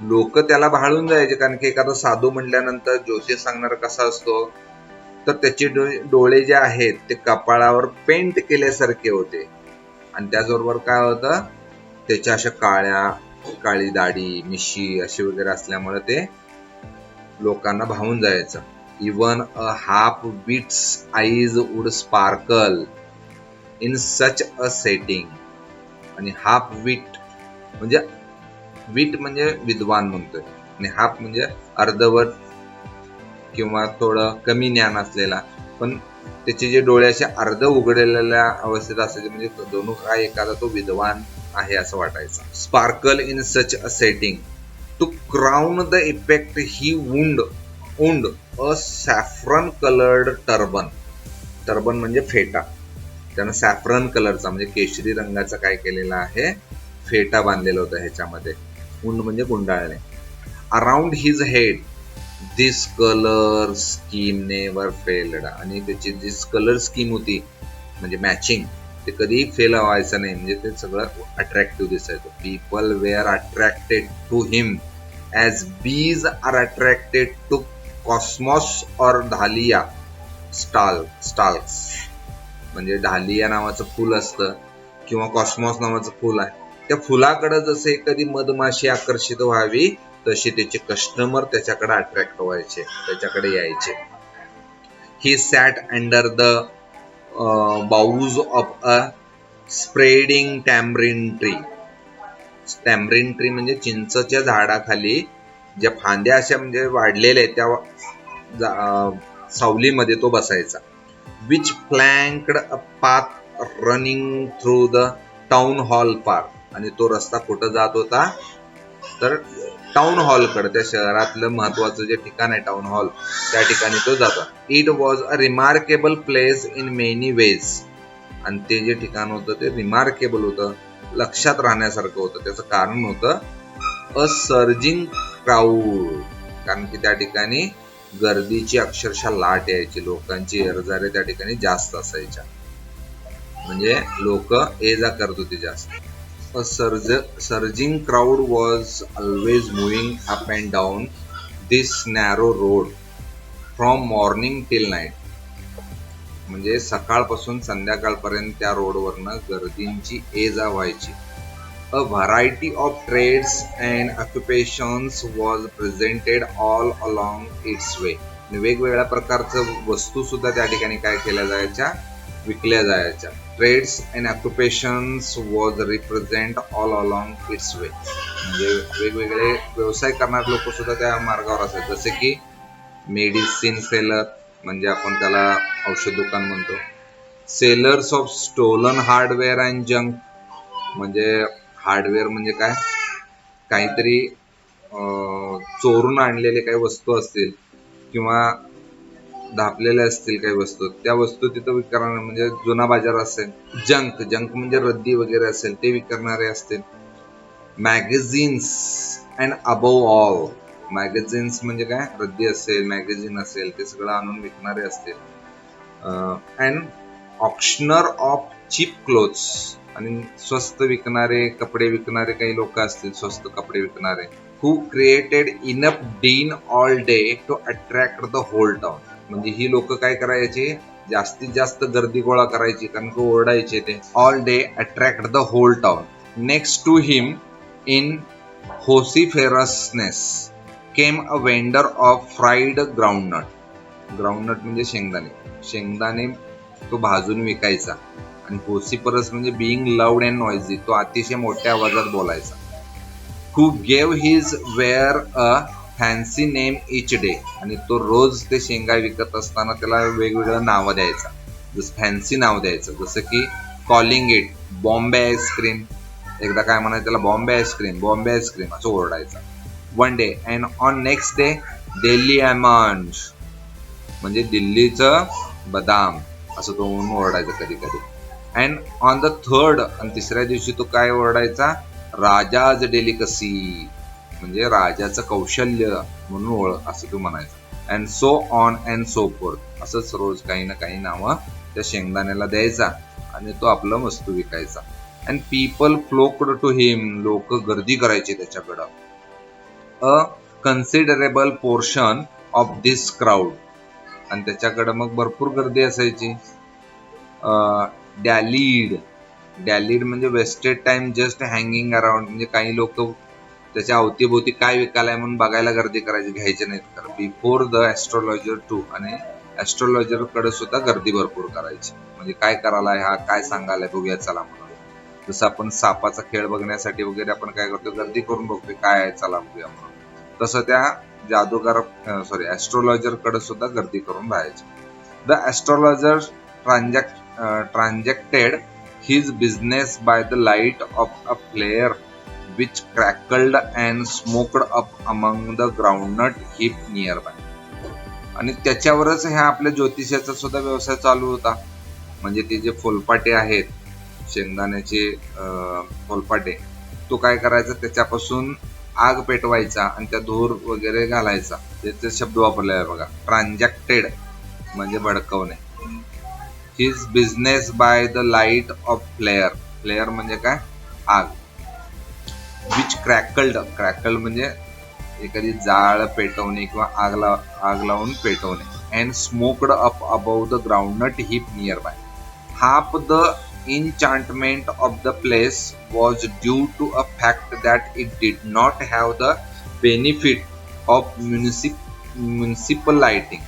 लोक त्याला भाळून जायचे, कारण की एखादा साधू म्हटल्यानंतर ज्योतिष सांगणारा कसा असतो, तर त्याचे डोळे जे आहेत ते कपाळावर पेंट केल्यासारखे होते, आणि त्याचबरोबर काय होतं, त्याच्या अशा काळी दाढी मिशी अशी वगैरे असल्यामुळे ते लोकांना भावून जायचं. Even a half wit's eyes would sparkle in such a setting. आणि हाफ विट म्हणजे विद्वान म्हणतोय, आणि हाफ म्हणजे अर्धवट किंवा थोडं कमी ज्ञान असलेला, पण त्याचे जे डोळे असे अर्ध उघडलेल्या अवस्थेत असायचे, म्हणजे दोन काय एखादा तो विद्वान आहे असं वाटायचं. Sparkle in such a setting. To crown the effect he wound a saffron coloured turban म्हणजे फेटा. त्यानं सॅफ्रन कलरचा म्हणजे केशरी रंगाचा काय केलेला आहे, फेटा बांधलेला होता ह्याच्यामध्ये. वुंड म्हणजे गुंडाळणे. अराउंड हिज हेड दिस कलर स्कीम नेवर फेल्ड. आणि त्याची जी कलर स्कीम होती म्हणजे मॅचिंग, ते कधीही फेल व्हायचं नाही, म्हणजे ते सगळं अट्रॅक्टिव्ह दिसायचं. People were attracted to him as bees are attracted to cosmos or dahlia स्टाल्क्स. म्हणजे ढालिया नावाचं फुल असतं किंवा कॉस्मॉस नावाचं फुल आहे, त्या फुलाकडे जसे कधी मधमाशी आकर्षित व्हावी तसे त्याचे कस्टमर त्याच्याकडे अट्रॅक्ट व्हायचे, त्याच्याकडे यायचे. He sat under the boughs of a spreading tamarind tree. Tamarind tree म्हणजे चिंचच्या झाडाखाली ज्या फांद्या अशा म्हणजे वाढलेल्या आहेत त्या सावलीमध्ये तो बसायचा. Which flanked a path running through the town hall park. आणि तो रस्ता कुठं जात होता, तर टाउन हॉलकडे, त्या शहरातलं महत्वाचं जे ठिकाण आहे टाउन हॉल, त्या ठिकाणी तो जातो. It was a remarkable place in many veg. आणि ते जे ठिकाण होतं ते रिमार्केबल होतं, लक्षात राहण्यासारखं होतं. त्याचं कारण होतं अ सर्जिंग क्राऊड, कारण की त्या ठिकाणी गर्दीची अक्षरशः लाट यायची, लोकांची येरजारे त्या ठिकाणी जास्त असायच्या, म्हणजे लोक ये जा करत होते जास्त. A surging crowd was always moving up and down this narrow road from morning till night. म्हणजे सकाळपासून संध्याकाळपर्यंत त्या रोडवरनं गर्दींची ये जा व्हायची. A variety of trades and occupations was presented all along its way. वेगवेगळ्या प्रकारचं वस्तू सुद्धा त्या ठिकाणी काय केल्या जायच्या, विकल्या जायच्या. Trades and occupations was represent all along its way. म्हणजे वेगवेगळे व्यवसाय करणारे लोक सुद्धा त्या मार्गावर असतात, जसे की मेडिसिन सेलर, म्हणजे आपण त्याला औषध दुकान म्हणतो. Sellers of stolen hardware and junk, म्हणजे हार्डवेअर म्हणजे काय, काहीतरी चोरून आणलेले काही वस्तू असतील किंवा धापलेल्या असतील काही वस्तू, त्या वस्तू तिथं विकणार, म्हणजे जुना बाजार असेल. जंक म्हणजे रद्दी वगैरे असेल ते विकणारे असतील. Magazines and above all, magazines म्हणजे काय, रद्दी असेल, मॅगझिन असेल, ते सगळं आणून विकणारे असतील. And auctioneer of cheap clothes, आणि स्वस्त विकणारे, कपडे विकणारे काही लोक असतील, स्वस्त कपडे विकणारे. Who created enough din all day to attract the whole town. म्हणजे ही लोक काय करायची, जास्तीत जास्त गर्दी गोळा करायची, कारण की ओरडायचे ते. All day attract the whole town. Next to him in vociferousness came a vendor of fried groundnut. Groundnut म्हणजे शेंगदाणे तो भाजून विकायचा. आणि होसिफरस म्हणजे बिईंग लाऊड अँड नॉइझी, तो अतिशय मोठ्या आवाजात बोलायचा. हू गेव हिज वेअर अ फॅन्सी नेम इच डे. आणि तो रोज ते शेंगा विकत असताना त्याला वेगवेगळं नावं द्यायचा, जसं फॅन्सी नाव द्यायचं, जसं की कॉलिंग इट बॉम्बे आईस्क्रीम. एकदा काय म्हणायचं त्याला, बॉम्बे आईस्क्रीम असं ओरडायचा. One day and on next day Delhi almond, म्हणजे दिल्लीचं बदाम असं तो म्हणून ओरडायचा कधी कधी. अँड ऑन द थर्ड, आणि तिसऱ्या दिवशी तो काय ओरडायचा, राजाज डेलिकसी, म्हणजे राजाचं कौशल्य म्हणून असं तो म्हणायचा. And so on and so fourth, असंच रोज काही ना काही नावं त्या शेंगदाण्याला द्यायचा आणि तो आपलं वस्तू विकायचा. and people flocked to him. लोक गर्दी करायची त्याच्याकडं. A considerable portion of this crowd, आणि त्याच्याकडे मग भरपूर गर्दी असायची. डॅलीड म्हणजे wasted time just hanging around, म्हणजे काही लोक त्याच्या अवतीभोवती काय विकायलाय म्हणून बघायला गर्दी करायची, घ्यायचे नाहीत. तर बिफोर द ॲस्ट्रॉलॉजर टू, आणि ॲस्ट्रॉलॉजर कडे सुद्धा गर्दी भरपूर करायची. म्हणजे काय करायलाय हा, काय सांगायलाय, बघूया चला म्हणून. जसं आपण सापाचा खेळ बघण्यासाठी वगैरे आपण काय करतो, गर्दी करून बघतोय काय आहे, चला बघूया म्हणून. तसं त्या जादूगार ॲस्ट्रॉलॉजर कडे सुद्धा गर्दी करून राहायची. The astrologer transacted his business by the light of a flare which crackled and smoked up among the groundnut heap nearby. आणि त्याच्यावरच ह्या आपल्या ज्योतिषाचा सुद्धा व्यवसाय चालू होता. म्हणजे ते जे फुलपाटे आहेत, शेंगदाण्याचे फुलपाटे, तो काय करायचा, त्याच्यापासून आग पेटवायचा आणि त्या धूर वगैरे घालायचा. त्याचे शब्द वापरले आहे बघा. ट्रान्झॅक्टेड म्हणजे भडकवणे. His business by the light of flare म्हणजे काय, आग. विच क्रॅकल्ड म्हणजे एखादी जाळ पेटवणे किंवा आग लावून पेटवणे. And smoked up above the groundnut heap near by. Half the enchantment of the place was due to a fact that it did not have the benefit of municipal lighting.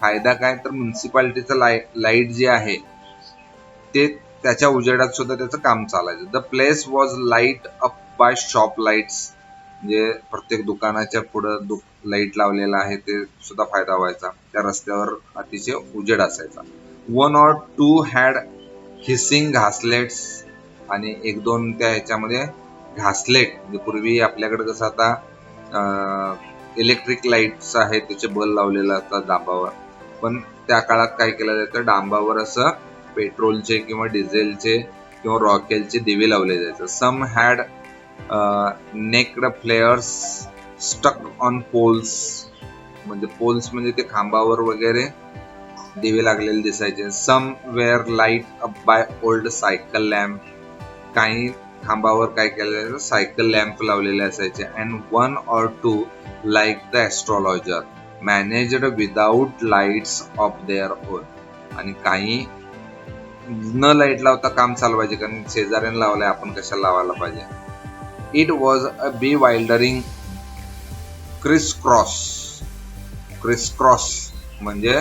फायदा काय, तर म्युन्सिपालिटीचं लाईट जे आहे ते त्याच्या उजेडात सुद्धा त्याचं काम चालायचं. The place was light up bye shop lights, म्हणजे प्रत्येक दुकानाच्या पुढं लाईट लावलेला आहे, ते सुद्धा फायदा व्हायचा. त्या रस्त्यावर अतिशय उजेड असायचा. 1 or 2 हॅड हिसिंग घासलेट्स, आणि 1-2 त्या ह्याच्यामध्ये घासलेट, म्हणजे पूर्वी आपल्याकडे कसं आता इलेक्ट्रिक लाईट्स आहेत, त्याचे बल्ब लावलेलं असतात डांबावर, पण त्या काळात काय केलं जायचं, डांबावर असं पेट्रोलचे किंवा डिझेलचे किंवा रॉकेलचे दिवे लावले जायचे. Some had naked flares stuck on poles, म्हणजे पोल्स म्हणजे ते खांबावर वगैरे दिवे लागलेले दिसायचे. Some were light up by old cycle lamp, काही खांबावर काय केलेलं सायकल लॅम्प लावलेले असायचे. And 1 or 2 like the astrologer managed without lights of their own, आणि काही न लाईट लावता काम चालवायचे, कारण शेजाऱ्याने लावलंय आपण कशाला लावायला पाहिजे. It was a bewildering criss cross म्हणजे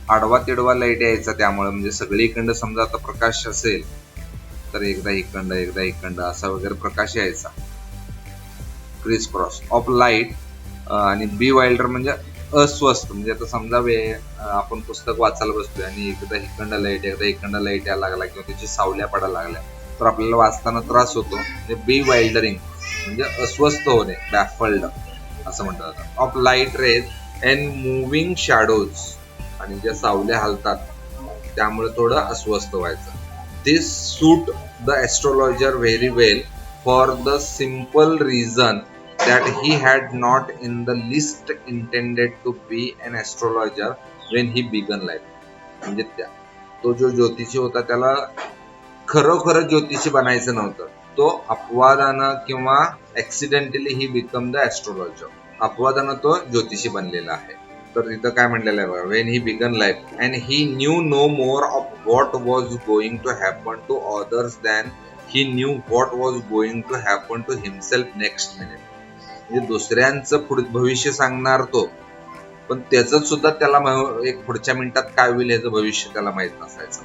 आडवा तिडवा लाईट यायचा त्यामुळे, म्हणजे सगळीकडं समजा आता प्रकाश असेल तर एकदा इकडं असा वगैरे प्रकाश यायचा. Criss cross of light. आणि बी वाइल्डर म्हणजे अस्वस्थ, म्हणजे आता समजा आपण पुस्तक वाचायला बसतोय आणि एकदा इकडं लाईट यायला लागला किंवा त्याची सावल्या पडायला लागल्या तर आपल्याला वाचताना त्रास होतो. म्हणजे बी वाइल्डरिंग म्हणजे अस्वस्थ होणे, बॅफल्ड असं म्हणतात. Of light rays and moving shadows, आणि ज्या सावल्या हलतात त्यामुळे थोडं अस्वस्थ व्हायचं. This suit the astrologer very well for the simple reason that he had not in the least intended to be an astrologer when he began life. म्हणजे तो जो ज्योतिषी होता त्याला खरोखर ज्योतिषी बनायचं नव्हतं. तो अपवादानं किंवा accidentally he become the astrologer, अपवादानं तो ज्योतिषी बनलेला आहे. तर तिथं काय म्हणलेलं आहे बघा, when he began life and he knew no more of what was going to happen to others than he knew what was going to happen to himself next minute. म्हणजे दुसऱ्यांचं भविष्य सांगणार तो, पण त्याचं सुद्धा त्याला एक पुढच्या मिनिटात काय होईल याचं भविष्य त्याला माहित नसायचं,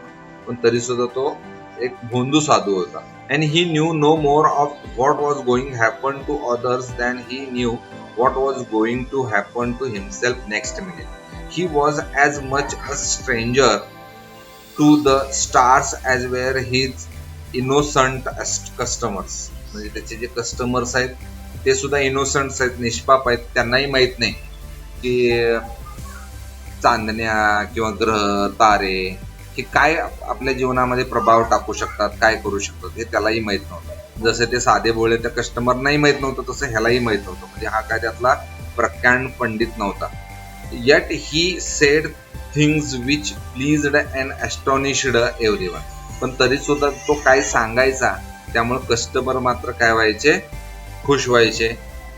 पण तरी सुद्धा तो एक भोंदू साधू होता. And he knew no more of what was going happen to others than he knew what was going to happen to himself next minute. He was as much a stranger to the stars as were his innocent customers. म्हणजे त्याचे जे customers आहेत ते सुद्धा innocent आहेत, निष्पाप आहेत. त्यांनाही माहित नाही की चांदण्या किंवा ग्रह तारे हे काय आपल्या जीवनामध्ये प्रभाव टाकू शकतात, काय करू शकतात, हे त्यालाही माहित नव्हतं. जसं ते साधे भोळे त्या कस्टमरनाही माहित नव्हतं तसं ह्यालाही माहित नव्हतं. म्हणजे हा काय त्यातला प्रख्यात पंडित नव्हता. Yet he said things which pleased and astonished everyone. पण तरी सुद्धा तो काय सांगायचा, त्यामुळे कस्टमर मात्र काय व्हायचे, खुश व्हायचे,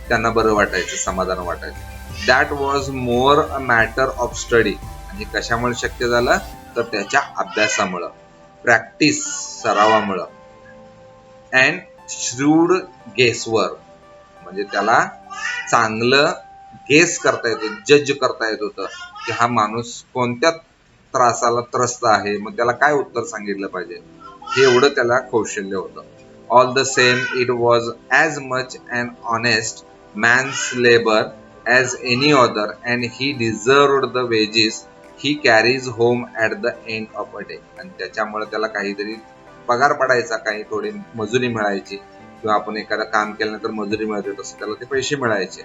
त्यांना बरं वाटायचं, समाधान वाटायचं. That was more a matter of study. आणि कशामुळे शक्य झालं, तर त्याच्या अभ्यासामुळं, प्रॅक्टिस, सरावामुळं, अँड श्रूड गेसवर्क, म्हणजे त्याला चांगलं गेस करता येत होतं, जज करता येत होतं की हा माणूस कोणत्या त्रासाला त्रस्त आहे, मग त्याला काय उत्तर सांगितलं पाहिजे, हे एवढं त्याला कौशल्य होतं. All the same it was as much and honest man's labour as any other and he deserved the wages he carries home at the end of a day. आणि त्याच्यामुळे त्याला काहीतरी पगार पडायचा, काही थोडी मजुरी मिळायची, किंवा आपण एखादं काम केल्यानंतर मजुरी मिळते तसं त्याला ते पैसे मिळायचे.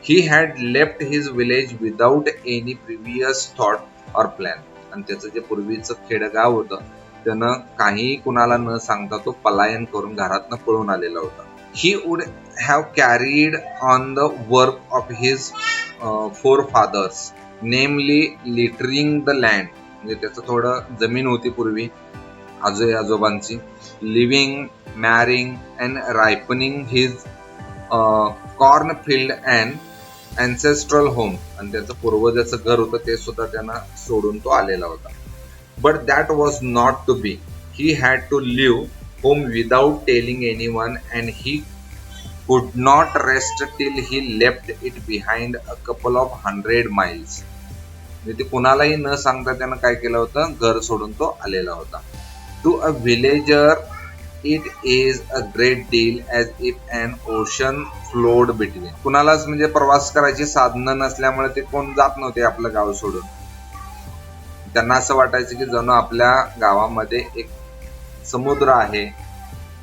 He had left his village without any previous thought or plan. आणि त्याचं जे पूर्वीचं खेडगाव होतं, त्यानं काही कुणाला न सांगता तो पलायन करून घरातनं पळून आलेला होता. He would have carried on the work of his forefathers, namely littering the land. म्हणजे त्याचं थोडं जमीन होती पूर्वी आजोबांची, living, marrying and ripening his corn field and ancestral home. आणि त्याचं पूर्वजाचं घर होतं ते सुद्धा त्यांना सोडून तो आलेला होता. But that was not to be. He had to leave home without telling anyone and he could not rest till he left it behind a couple of 100 miles. म्हणजे ते कुणालाही न सांगता त्यानं काय केलं होतं, घर सोडून तो आलेला होता. To a villager it is a great deal as if an ocean flowed between. कुणालाच म्हणजे प्रवास करायची साधनं नसल्यामुळे ते कोण जात नव्हते आपलं गाव सोडून. त्यांना असं वाटायचं की जणू आपल्या गावामध्ये एक समुद्र आहे.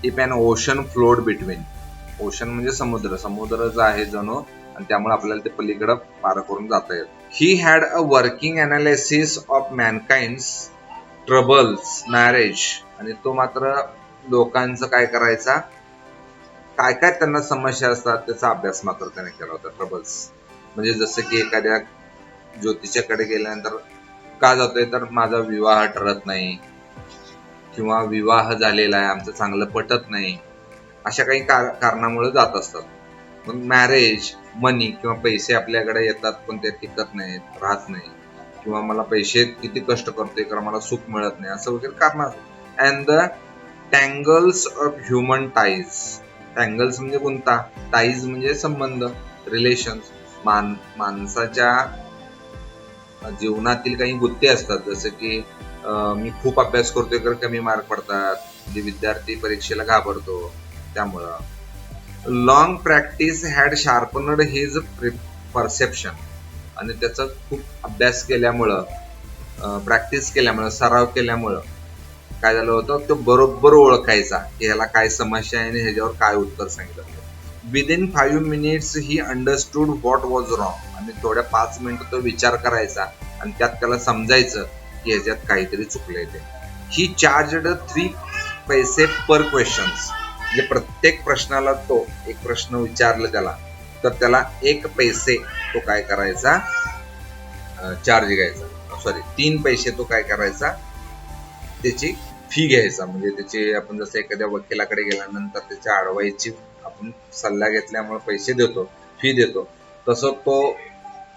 If an ocean flowed between. Ocean म्हणजे समुद्र, समुद्र आहे जणू, आणि त्यामुळे आपल्याला ते पलीकडं पार करून जाता येत. He had a working analysis of mankind's troubles marriage. आणि तो मात्र लोकांचं काय करायचा, काय काय त्यांना समस्या असतात त्याचा अभ्यास मात्र त्याने केला होता. ट्रबल्स म्हणजे जसं की एखाद्या ज्योतिषाकडे गेल्यानंतर का जातोय, तर माझा विवाह ठरत नाही, किंवा विवाह झालेला आहे आमचं चांगलं पटत नाही, अशा काही कारणामुळे जात असतात. मग मॅरेज, मनी किंवा पैसे आपल्याकडे येतात पण ते टिकत नाहीत, राहत नाही, किंवा मला पैसे किती कष्ट करतोय कारण मला सुख मिळत नाही, असं वगैरे कारण असतात. And the tangles of human ties. Tangles म्हणजे कोणता, टाईज म्हणजे संबंध, रिलेशन्स. माणसाच्या जीवनातील काही गुत्ते असतात, जसं की मी खूप अभ्यास करतोय तर कमी मार्क पडतात, म्हणजे विद्यार्थी परीक्षेला घाबरतो त्यामुळं. Long practice had sharpened his perception. आणि त्याचा खूप अभ्यास केल्यामुळं, प्रॅक्टिस केल्यामुळं, सराव केल्यामुळं काय झालं होतं, तो बरोबर ओळखायचा की ह्याला काय समस्या आहे आणि ह्याच्यावर काय उत्तर सांगितलं. Within 5 minutes he understood what was wrong. आणि थोड्या 5 मिनिटं तो विचार करायचा आणि त्यात त्याला समजायचं की ह्याच्यात काहीतरी चुकलंय ते. ही चार्जड 3 पैसे पर क्वेश्चन्स. म्हणजे प्रत्येक प्रश्नाला तो एक प्रश्न विचारलं त्याला तर त्याला 1 पैसे तो काय करायचा, चार्ज घ्यायचा. 3 पैसे तो काय करायचा, त्याची फी घ्यायचा. म्हणजे त्याची आपण जसं एखाद्या वकिलाकडे गेल्यानंतर त्याच्या अडवाईची आपण सल्ला घेतल्यामुळे पैसे देतो, फी देतो, तसं तो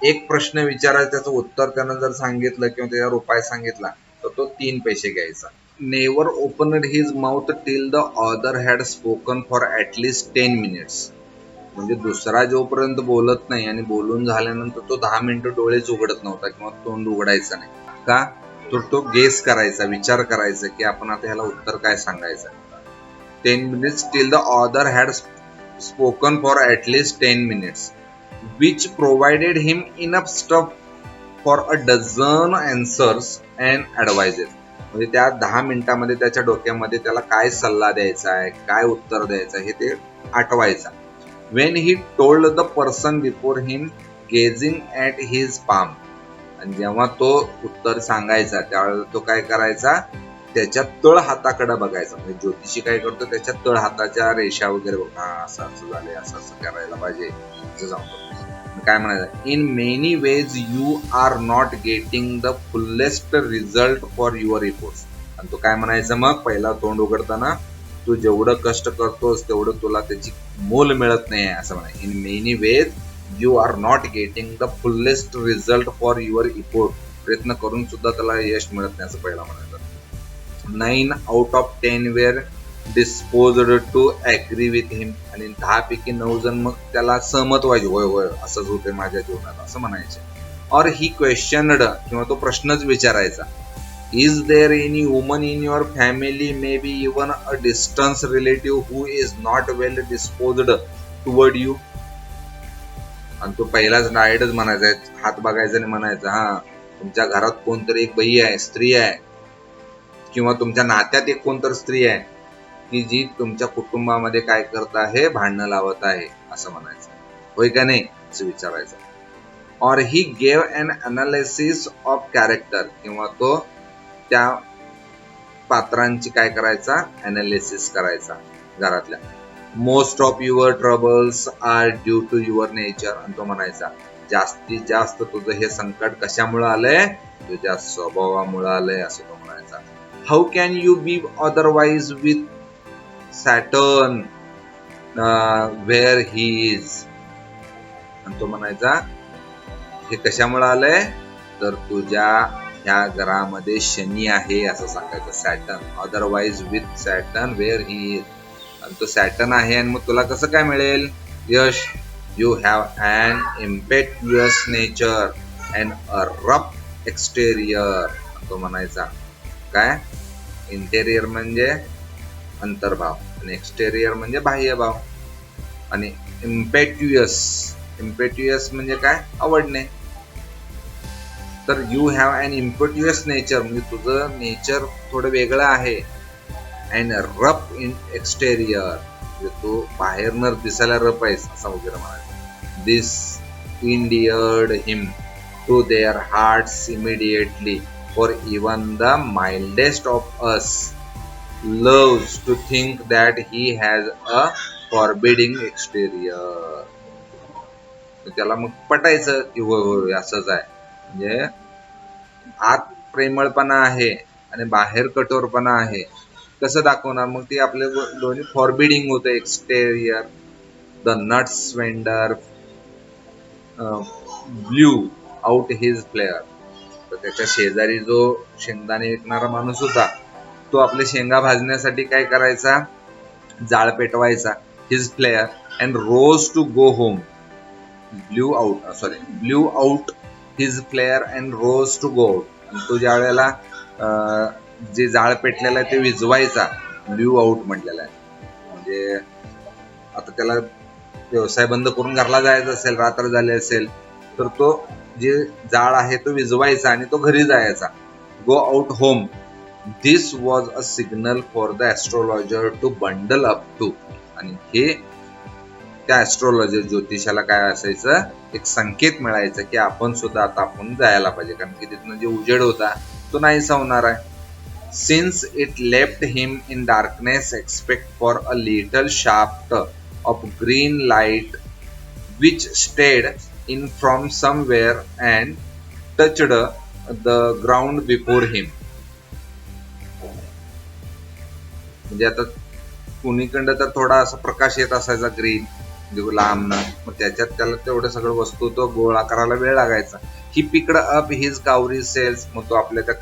एक प्रश्न विचारायचा, त्याचं उत्तर त्यानं जर सांगितलं किंवा त्याच्यावर उपाय सांगितला तर तो 3 पैसे घ्यायचा. Never opened his mouth till the other had spoken for at least 10 minutes. म्हणजे दुसरा जोपर्यंत बोलत नाही आणि बोलून झाल्यानंतर तो 10 मिनिटं डोळेच उघडत नव्हता किंवा तोंड उघडायचं नाही. का, तो गेस करायचा, विचार करायचा की आपण आता ह्याला उत्तर काय सांगायचं. 10 minutes till the author had spoken for at least 10 minutes, which provided him enough stuff for a dozen answers and advices. म्हणजे त्या 10 मिनिटांमध्ये त्याच्या डोक्यामध्ये त्याला काय सल्ला द्यायचा आहे, काय उत्तर द्यायचं आहे, हे ते आठवायचा. When he told the person before him gazing at his palm. आणि जेव्हा तो उत्तर सांगायचा त्यावेळेला तो काय करायचा, त्याच्या तळ हाताकडे बघायचा. म्हणजे ज्योतिषी काय करतो, त्याच्या तळ हाताच्या रेषा वगैरे बघा, असं असं झाले, असं असं करायला पाहिजे, असं सांगतो. काय म्हणायचं, in many ways you are not getting the fullest result for your reports. आणि तो काय म्हणायचा मग पहिला तोंड उघडताना, तू जेवढं कष्ट करतोस तेवढं तुला त्याची मोल मिळत नाही असं म्हणाय. In many ways you are not getting the fullest result for your effort. प्रयत्न करून सुद्धा त्याला यश मिळत नाही असं पहिला म्हणायचं. 9 out of 10 were disposed to agree with him. आणि 10 पैकी 9 जण मग त्याला सहमत व्हायचे, होय होय असंच होते माझ्या जीवनात असं म्हणायचे. और ही क्वेश्चनड, किंवा तो प्रश्नच विचारायचा, is there any woman in your family, maybe even a distance relative, who is not well disposed toward you. आणि तो पहिलाच डायरेक्टच म्हणायचा, हात बघायचा आणि म्हणायचा, हा तुमच्या घरात कोणतरी एक बाई आहे, स्त्री आहे, किंवा तुमच्या नात्यात एक कोणतरी स्त्री आहे की जी तुमच्या कुटुंबामध्ये काय करत आहे, भांडणं लावत आहे असं म्हणायचं, होय का नाही असं विचारायचं. और he gave an analysis of character, किंवा तो त्या पात्रांची काय करायचा, अनालिसिस करायचा घरातल्या. Most of your troubles are due to your nature. आणि तो म्हणायचा, जास्तीत जास्त तुझं हे संकट कशामुळे आलंय, तुझ्या स्वभावामुळे आलंय असं तो म्हणायचा. How can you be otherwise with Saturn where he is. आणि तो म्हणायचा, हे कशामुळे आलंय, तर तुझ्या ह्या घरामध्ये शनी आहे असं सांगायचं, Saturn. Otherwise with Saturn where he is. आणि तो सॅटर्न आहे आणि मग तुला कसं काय मिळेल यश. You have an impetuous nature and a rough exterior. तो म्हणायचा काय, इंटेरियर म्हणजे अंतर्भाव आणि एक्सटेरियर म्हणजे बाह्यभाव. आणि इम्पेट्युअस, इम्पेट्युअस म्हणजे काय, आवडणे. तर you have an impetuous nature म्हणजे तुझं नेचर थोडं वेगळं आहे. अँड रफ इन एक्सटेरियर म्हणजे तू बाहेरनं दिसायला रफ आहेस असं वगैरे म्हणायचं. This endeared him to their hearts immediately, for even the mildest of us loves to think that he has a forbidding exterior. त्याला मग पटायचं की होय होय असंच आहे, म्हणजे आत प्रेमळपणा आहे आणि बाहेर कठोरपणा आहे. कसं दाखवणार मग ते आपले दोन्ही फॉरबिडिंग होते. Exterior, the nuts vendor blew out his flare. तर त्याच्या शेजारी जो शेंगदाणे विकणारा माणूस होता, तो आपले शेंगा भाजण्यासाठी काय करायचा, जाळ पेटवायचा, his flare, and rose to go home. Blew out his flare and rose to go out. तो ज्या वेळेला जे जाळ पेटलेलं आहे ते विझवायचा, ब्ल्यू आउट म्हटलेला आहे. म्हणजे आता त्याला व्यवसाय बंद करून घरला जायचं असेल, रात्र झाली असेल, तर तो जे जाळ आहे तो विझवायचा आणि तो घरी जायचा. Go out home. This was a signal for the astrologer to bundle up too. आणि हे त्या ॲस्ट्रोलॉजर ज्योतिषाला काय असायचं, एक संकेत मिळायचा की आपण सुद्धा आता आपण जायला पाहिजे, कारण की तिथनं जे उजेड होता तो नाहीसा होणार आहे. Since it left him in darkness, expect for a little shaft of green light which stayed in from somewhere and touched the ground before him. म्हणजे आता कुणीकडं तर थोडा असा प्रकाश येत असायचा ग्रीन, म्हणजे लांबनं, मग त्याच्यात त्याला तेवढं सगळं वस्तू तो गोळा करायला वेळ लागायचा. He picked up his cowrie shells. मग तो आपल्या त्या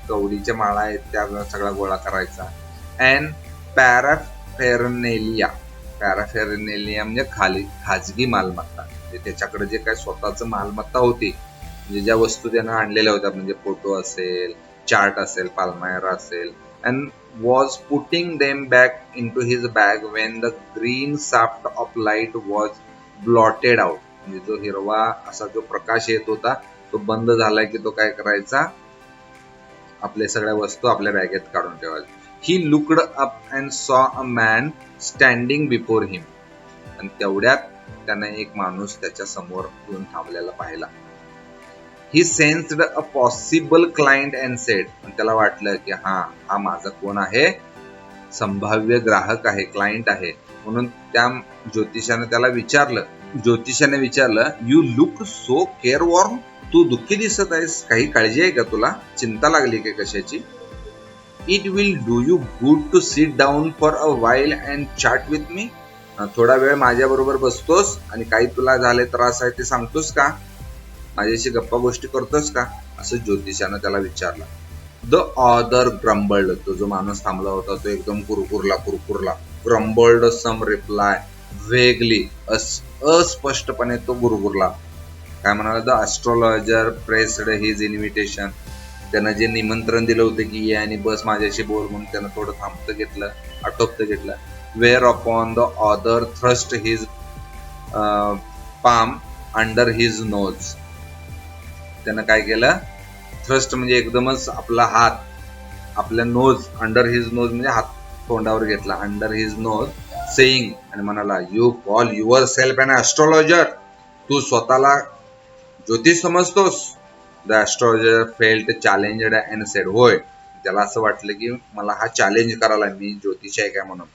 कवडीच्या माळा आहेत त्या सगळा गोळा करायचा. अँड पॅराफेरनेलिया. पॅराफेरनेलिया म्हणजे खाजगी मालमत्ता. म्हणजे त्याच्याकडे जे काय स्वतःच मालमत्ता होती, म्हणजे ज्या वस्तू त्यानं आणलेल्या होत्या, म्हणजे फोटो असेल, चार्ट असेल, पाल्मायरा असेल, and was putting them back into his bag when the green shaft of light was blotted out. म्हणजे जो हिरवा असा जो प्रकाश येत होता तो बंद झालाय की तो काय करायचा, आपल्या सगळ्या वस्तू आपल्या बॅगेत काढून ठेवायचा. He looked up and saw a man standing before him. आणि तेवढ्यात त्याने एक माणूस त्याच्या समोर येऊन थांबलेला पाहिला. He sensed a possible client and said. त्याला वाटलं की हा माझा कोण आहे, संभाव्य ग्राहक आहे, क्लायंट आहे. म्हणून त्या ज्योतिषाने विचारलं, you look so careworn. तू दुःखी दिसत आहेस, काही काळजी आहे का तुला, चिंता लागली काय कशाची. It will do you good to sit down for a while and chat with me. थोडा वेळ माझ्या बरोबर बसतोस आणि काही तुला झाले त्रास आहे ते सांगतोस का, माझ्याशी गप्पा गोष्टी करतोस का, असं ज्योतिषानं त्याला विचारलं. द ऑदर ग्रंबल्ड, तो जो माणूस थांबला होता तो एकदम कुरकुरला. ग्रंबल्ड सम रिप्लाय वेगली, अस्पष्टपणे तो गुरगुरला. काय म्हणाला, the astrologer pressed his invitation, त्यानं जे निमंत्रण दिलं होतं की ये आणि बस माझ्याशी बोल म्हणून त्यानं थोडं आटोपतं घेतलं. Whereupon the other thrust his palm under his nose, त्यानं काय केलं, थ्रस्ट म्हणजे एकदमच आपला हात आपल्या नोज, अंडर हिज नोज म्हणजे हात तोंडावर घेतला, अंडर हिज नोज, सेईंग, आणि म्हणाला, you call yourself an astrologer, तू स्वतःला ज्योतिष समजतोस. The astrologer felt challenged and said, होय, त्याला असं वाटलं की मला हा चॅलेंज करायला, मी ज्योतिष आहे काय म्हणून.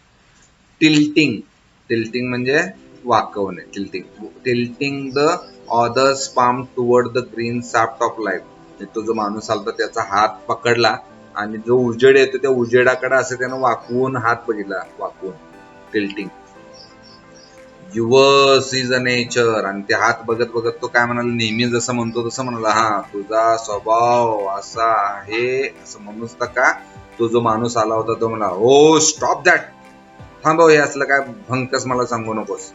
टिल्टिंग म्हणजे वाकवणे, tilting the others palm toward the green shaft of life, तो जो माणूस आलता त्याचा हात पकडला आणि जो उजेड येतो त्या उजेडाकडे असं त्यानं वाकवून हात बघितला, वाकवून, tilting. Yours is a nature, आणि ते हात बघत बघत तो काय म्हणाला, नेहमी जसं म्हणतो तसं म्हणाला, हा तुझा स्वभाव असा आहे असं म्हणूच का. तो जो माणूस आला होता तो म्हणला, ओ स्टॉप दॅट, थांबव, हे असलं काय भंकस मला सांगू नकोस.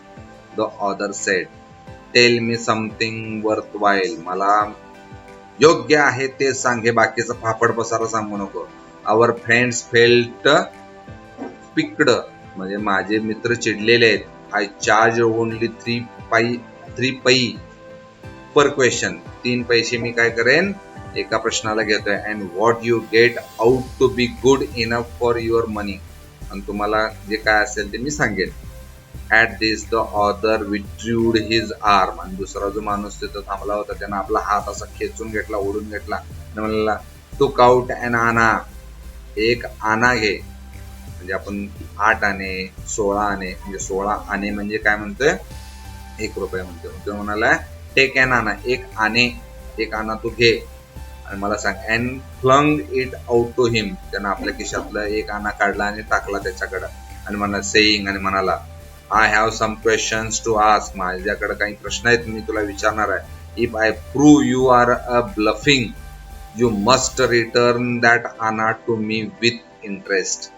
The other sed, tell me something worth while, मला योग्य आहे ते सांग, हे बाकीचं फापड पसारा सांगू नको. आवर फ्रेंड्स फेल्ट पिक्ड, म्हणजे माझे मित्र चिडलेले आहेत. आय चार्ज ओनली 3 पै पर क्वेश्चन, 3 पैसे मी काय करेन एका प्रश्नाला घेतोय. And what you get out to be good enough for your money, आणि तुम्हाला जे काय असेल ते मी सांगेन. At this the other withdrew his arm, आणि दुसरा जो माणूस तिथं थांबला होता त्यानं आपला हात असा खेचून घेतला, ओढून घेतला आणि म्हणला, टूक आउट अँड आना, एक आना घे, म्हणजे आपण 8 आणे 16 आणे, म्हणजे 16 आणे म्हणजे काय म्हणतोय, 1 रुपया म्हणतोय. तो म्हणाला, टेक अँड आना, एक आना तू घे आणि मला सांग. And flung it out to him, त्यानं आपल्या खिशातलं 1 आना काढला आणि टाकला त्याच्याकडं आणि म्हणाला, सेईंग, आणि म्हणाला, I have some questions to ask, माझ्याकडे काही प्रश्न आहेत मी तुला विचारणार आहे. If I prove you are a bluffing you must return that anna to me with interest.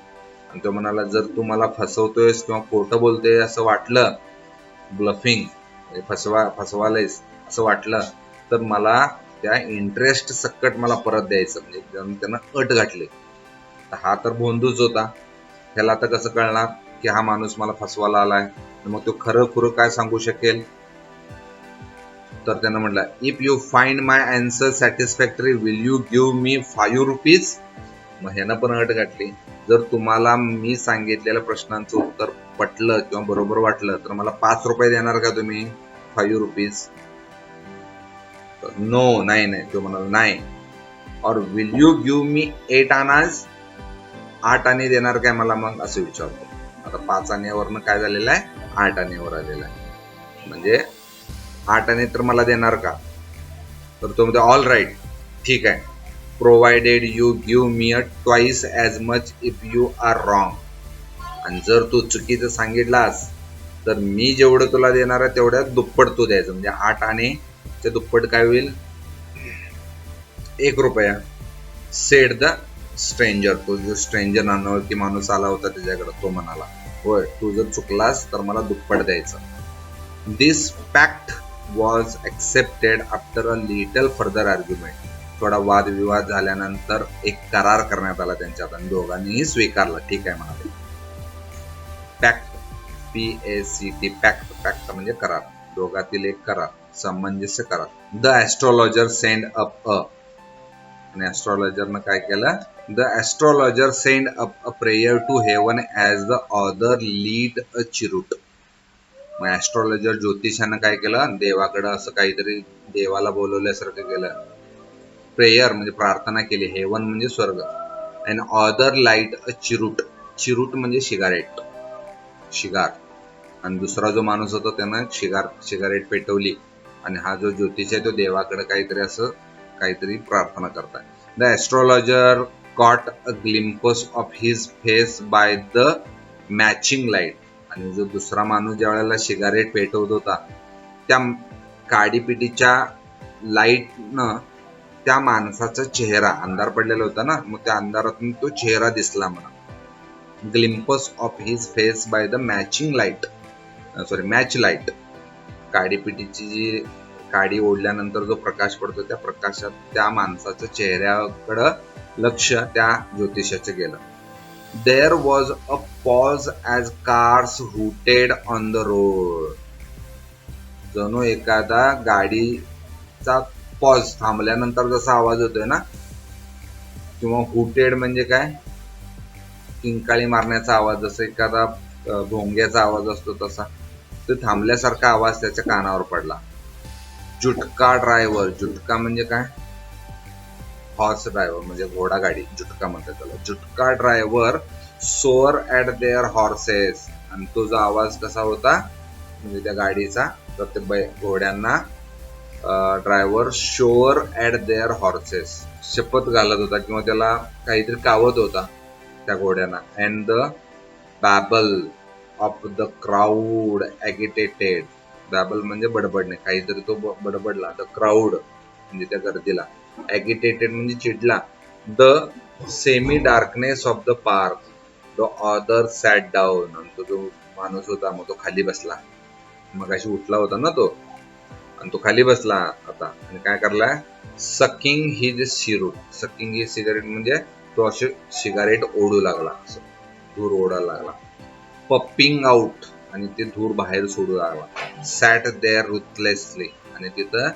आणि तो म्हणाला, जर तू मला फसवतोयस किंवा खोटं बोलतोय असं वाटलं, ब्लफिंग फसवायलायस असं वाटलं, तर मला त्या इंटरेस्ट सकट मला परत द्यायचं, म्हणजे त्यानं अट घातली. हा तर भोंदूच होता, त्याला आता कसं कळणार की हा माणूस मला फसवायला आलाय, मग तो खरं काय सांगू शकेल. तर त्यानं म्हटलं, if you find my answer satisfactory will you give me 5 rupees. मग ह्यानं पण अट घातली, जर तुम्हाला मी सांगितलेल्या प्रश्नांचं उत्तर पटलं किंवा बरोबर वाटलं तर मला 5 रुपये देणार का तुम्ही, 5 रुपीज. नो, नाही, तो म्हणाला नाही. और विल यू गिव्ह मी 8 आनाज, 8 आणे देणार काय मला, मग असं विचारतो. आता 5 आण्यावरनं काय झालेलं आहे, 8 आण्यावर आलेलं आहे, म्हणजे 8 आणे तर मला देणार का. तर तो म्हणतो, ऑल राईट, ठीक आहे, provided you give me a twice as much if you are wrong. आणि जर तू चुकीचं सांगितलास तर मी जेवढं तुला देणार आहे तेवढ्यात दुप्पट तू द्यायचं, म्हणजे 8 आणे ते दुप्पट काय होईल, 1 रुपया. सेड द स्ट्रेंजर, तो जो स्ट्रेंजर अनोळखी माणूस आला होता त्याच्याकडे, तो म्हणाला, होय, तू जर चुकलास तर मला दुप्पट द्यायचं. This pact was accepted after a little further argument, थोडा वादविवाद झाल्यानंतर एक करार करण्यात आला त्यांच्यात आणि दोघांनीही स्वीकारला, ठीक आहे म्हणाले. पॅक्ट, PACT, पॅक्ट म्हणजे करार, दोघातील एक करार, सामंजस्य करार. The astrologer send up a, आणि ॲस्ट्रॉलॉजरनं काय केलं, the astrologer send up a prayer to heaven as the other lead a cheroot. मग ॲस्ट्रॉलॉजर ज्योतिषानं काय केलं, देवाकडं असं काहीतरी देवाला बोलवल्यासारखं केलं. प्रेयर म्हणजे प्रार्थना केली, हेवन म्हणजे स्वर्ग, अँड ऑदर लाईट अ चिरूट म्हणजे शिगार, आणि दुसरा जो माणूस होता त्यानं शिगारेट पेटवली, आणि हा जो ज्योतिष आहे तो देवाकडे काहीतरी प्रार्थना करताय. The astrologer caught a glimpse of his face by the matching light. आणि जो दुसरा माणूस ज्या वेळेला सिगारेट पेटवत होता त्या काडीपिटीच्या लाईटनं त्या माणसाचा चेहरा, अंधार पडलेला होता ना, मग त्या अंधारातून तो चेहरा दिसला म्हणा. Glimpse of his face by the matching light, match light. काडीपिटीची जी काडी ओढल्यानंतर जो प्रकाश पडतो त्या प्रकाशात त्या माणसाच्या चेहऱ्याकडं लक्ष त्या ज्योतिषाचं गेलं. There was a pause as cars hooted on the road. जणू एखादा गाडीचा पॉज थांबल्यानंतर जसा आवाज होतोय ना, किंवा हुटेड म्हणजे काय, किंकाळी मारण्याचा आवाज, जसा एखादा भोंग्याचा आवाज असतो तसा, तो थांबल्यासारखा आवाज त्याच्या कानावर पडला. जुटका ड्रायव्हर, जुटका म्हणजे काय, हॉर्स ड्रायव्हर म्हणजे घोडा गाडी, जुटका म्हणतात त्याला. Jutka driver swore at their horses. आणि तो जो आवाज कसा होता म्हणजे त्या गाडीचा, तर ते घोड्यांना driver shore at their horses, शपथ घालत होता किंवा त्याला काहीतरी कावत होता त्या घोड्यांना. And the babble of the crowd agitated. Babble म्हणजे बडबडणे, काहीतरी तो बडबडला. द क्राऊड म्हणजे त्या गर्दीला, ॲगिटेटेड म्हणजे चिडला. The semi darkness of the park, the other sat down. आणि तो जो माणूस होता मग तो खाली बसला. मग अशी उठला होता ना तो, आणि तो खाली बसला आता. आणि काय करलाय, sucking his cheroot. Sucking his cigarette म्हणजे तो असे सिगारेट ओढू लागला, असं धूर ओढायला लागला. पपिंग आउट आणि ते धूर बाहेर सोडू लागला. सॅट देअर रुथलेसली आणि तिथं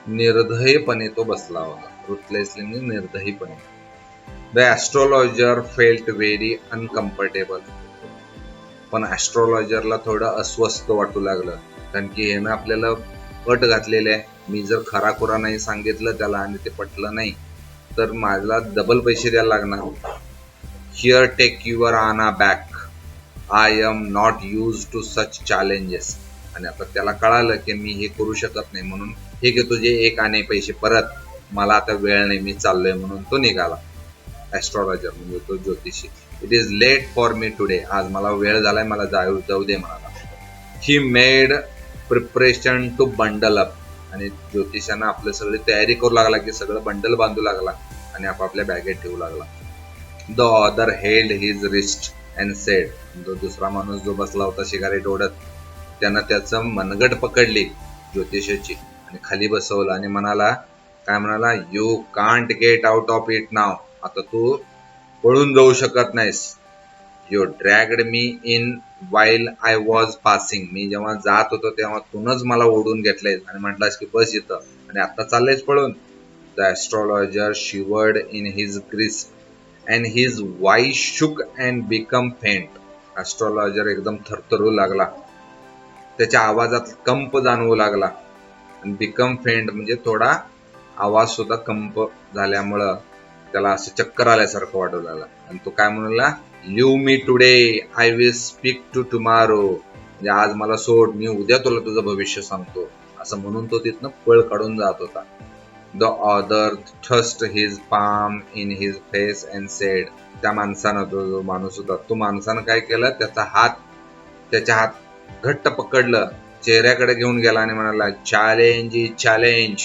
निर्दयीपणे तो बसला होता. रुथलेसली म्हणजे निर्दयीपणे. The astrologer felt very uncomfortable. पण ॲस्ट्रॉलॉजरला थोडं अस्वस्थ वाटू लागलं, कारण की ह्यानं आपल्याला अट घातलेली आहे. मी जर खराखुरा नाही सांगितलं त्याला आणि ते पटलं नाही तर मला डबल पैसे द्यायला लागणार. Here take your anna back, I am not use to such challenges. आणि आता त्याला कळालं की मी हे करू शकत नाही, म्हणून हे घे तुझे 1 आणे पैसे परत, मला आता वेळ नाही, मी चाललोय. म्हणून तो निघाला. ॲस्ट्रॉलॉजर म्हणजे तो ज्योतिषी. It is late for me today, आज मला वेळ झालाय, मला जाऊ दे म्हणाला. He made preparation to bundle up. आणि ज्योतिषानं आपलं सगळी तयारी करू लागला की सगळं बंडल बांधू लागला आणि आपापल्या बॅगेत ठेवू लागला. The other held his wrist and sed. जो दुसरा माणूस जो बसला होता सिगारेट ओढत, त्यानं त्याचं मनगट पकडली ज्योतिषाची आणि खाली बसवलं आणि म्हणाला, काय म्हणाला, you can't get out of it now. आता तू पळून जाऊ शकत नाहीस. You dragged me in while I was passing. मी जेव्हा जात होतो तेव्हा तूनच मला ओढून घेतलंय आणि म्हटलास की बस इथं, आणि आता चाललेच पळून. The astrologer shivered in his grip and his voice shook and become faint. Astrologer एकदम थरथरू लागला, त्याच्या आवाजात कंप जाणवू लागला. आणि बिकम फेंट म्हणजे थोडा आवाज सुद्धा कंप झाल्यामुळं त्याला असं चक्कर आल्यासारखं वाटू लागला. आणि तो काय म्हणाला, leave me today, I will speak to tomorrow. म्हणजे आज मला सोड, मी उद्या तुला तुझं भविष्य सांगतो, असं म्हणून तो तिथनं पळ काढून जात होता. The other thrust his palm in his face and sed. त्या माणसानं, तो जो माणूस होता, तो माणसानं काय केलं, त्याच्या हात घट्ट पकडलं, चेहऱ्याकडे घेऊन गेला आणि म्हणाला, challenge is challenge,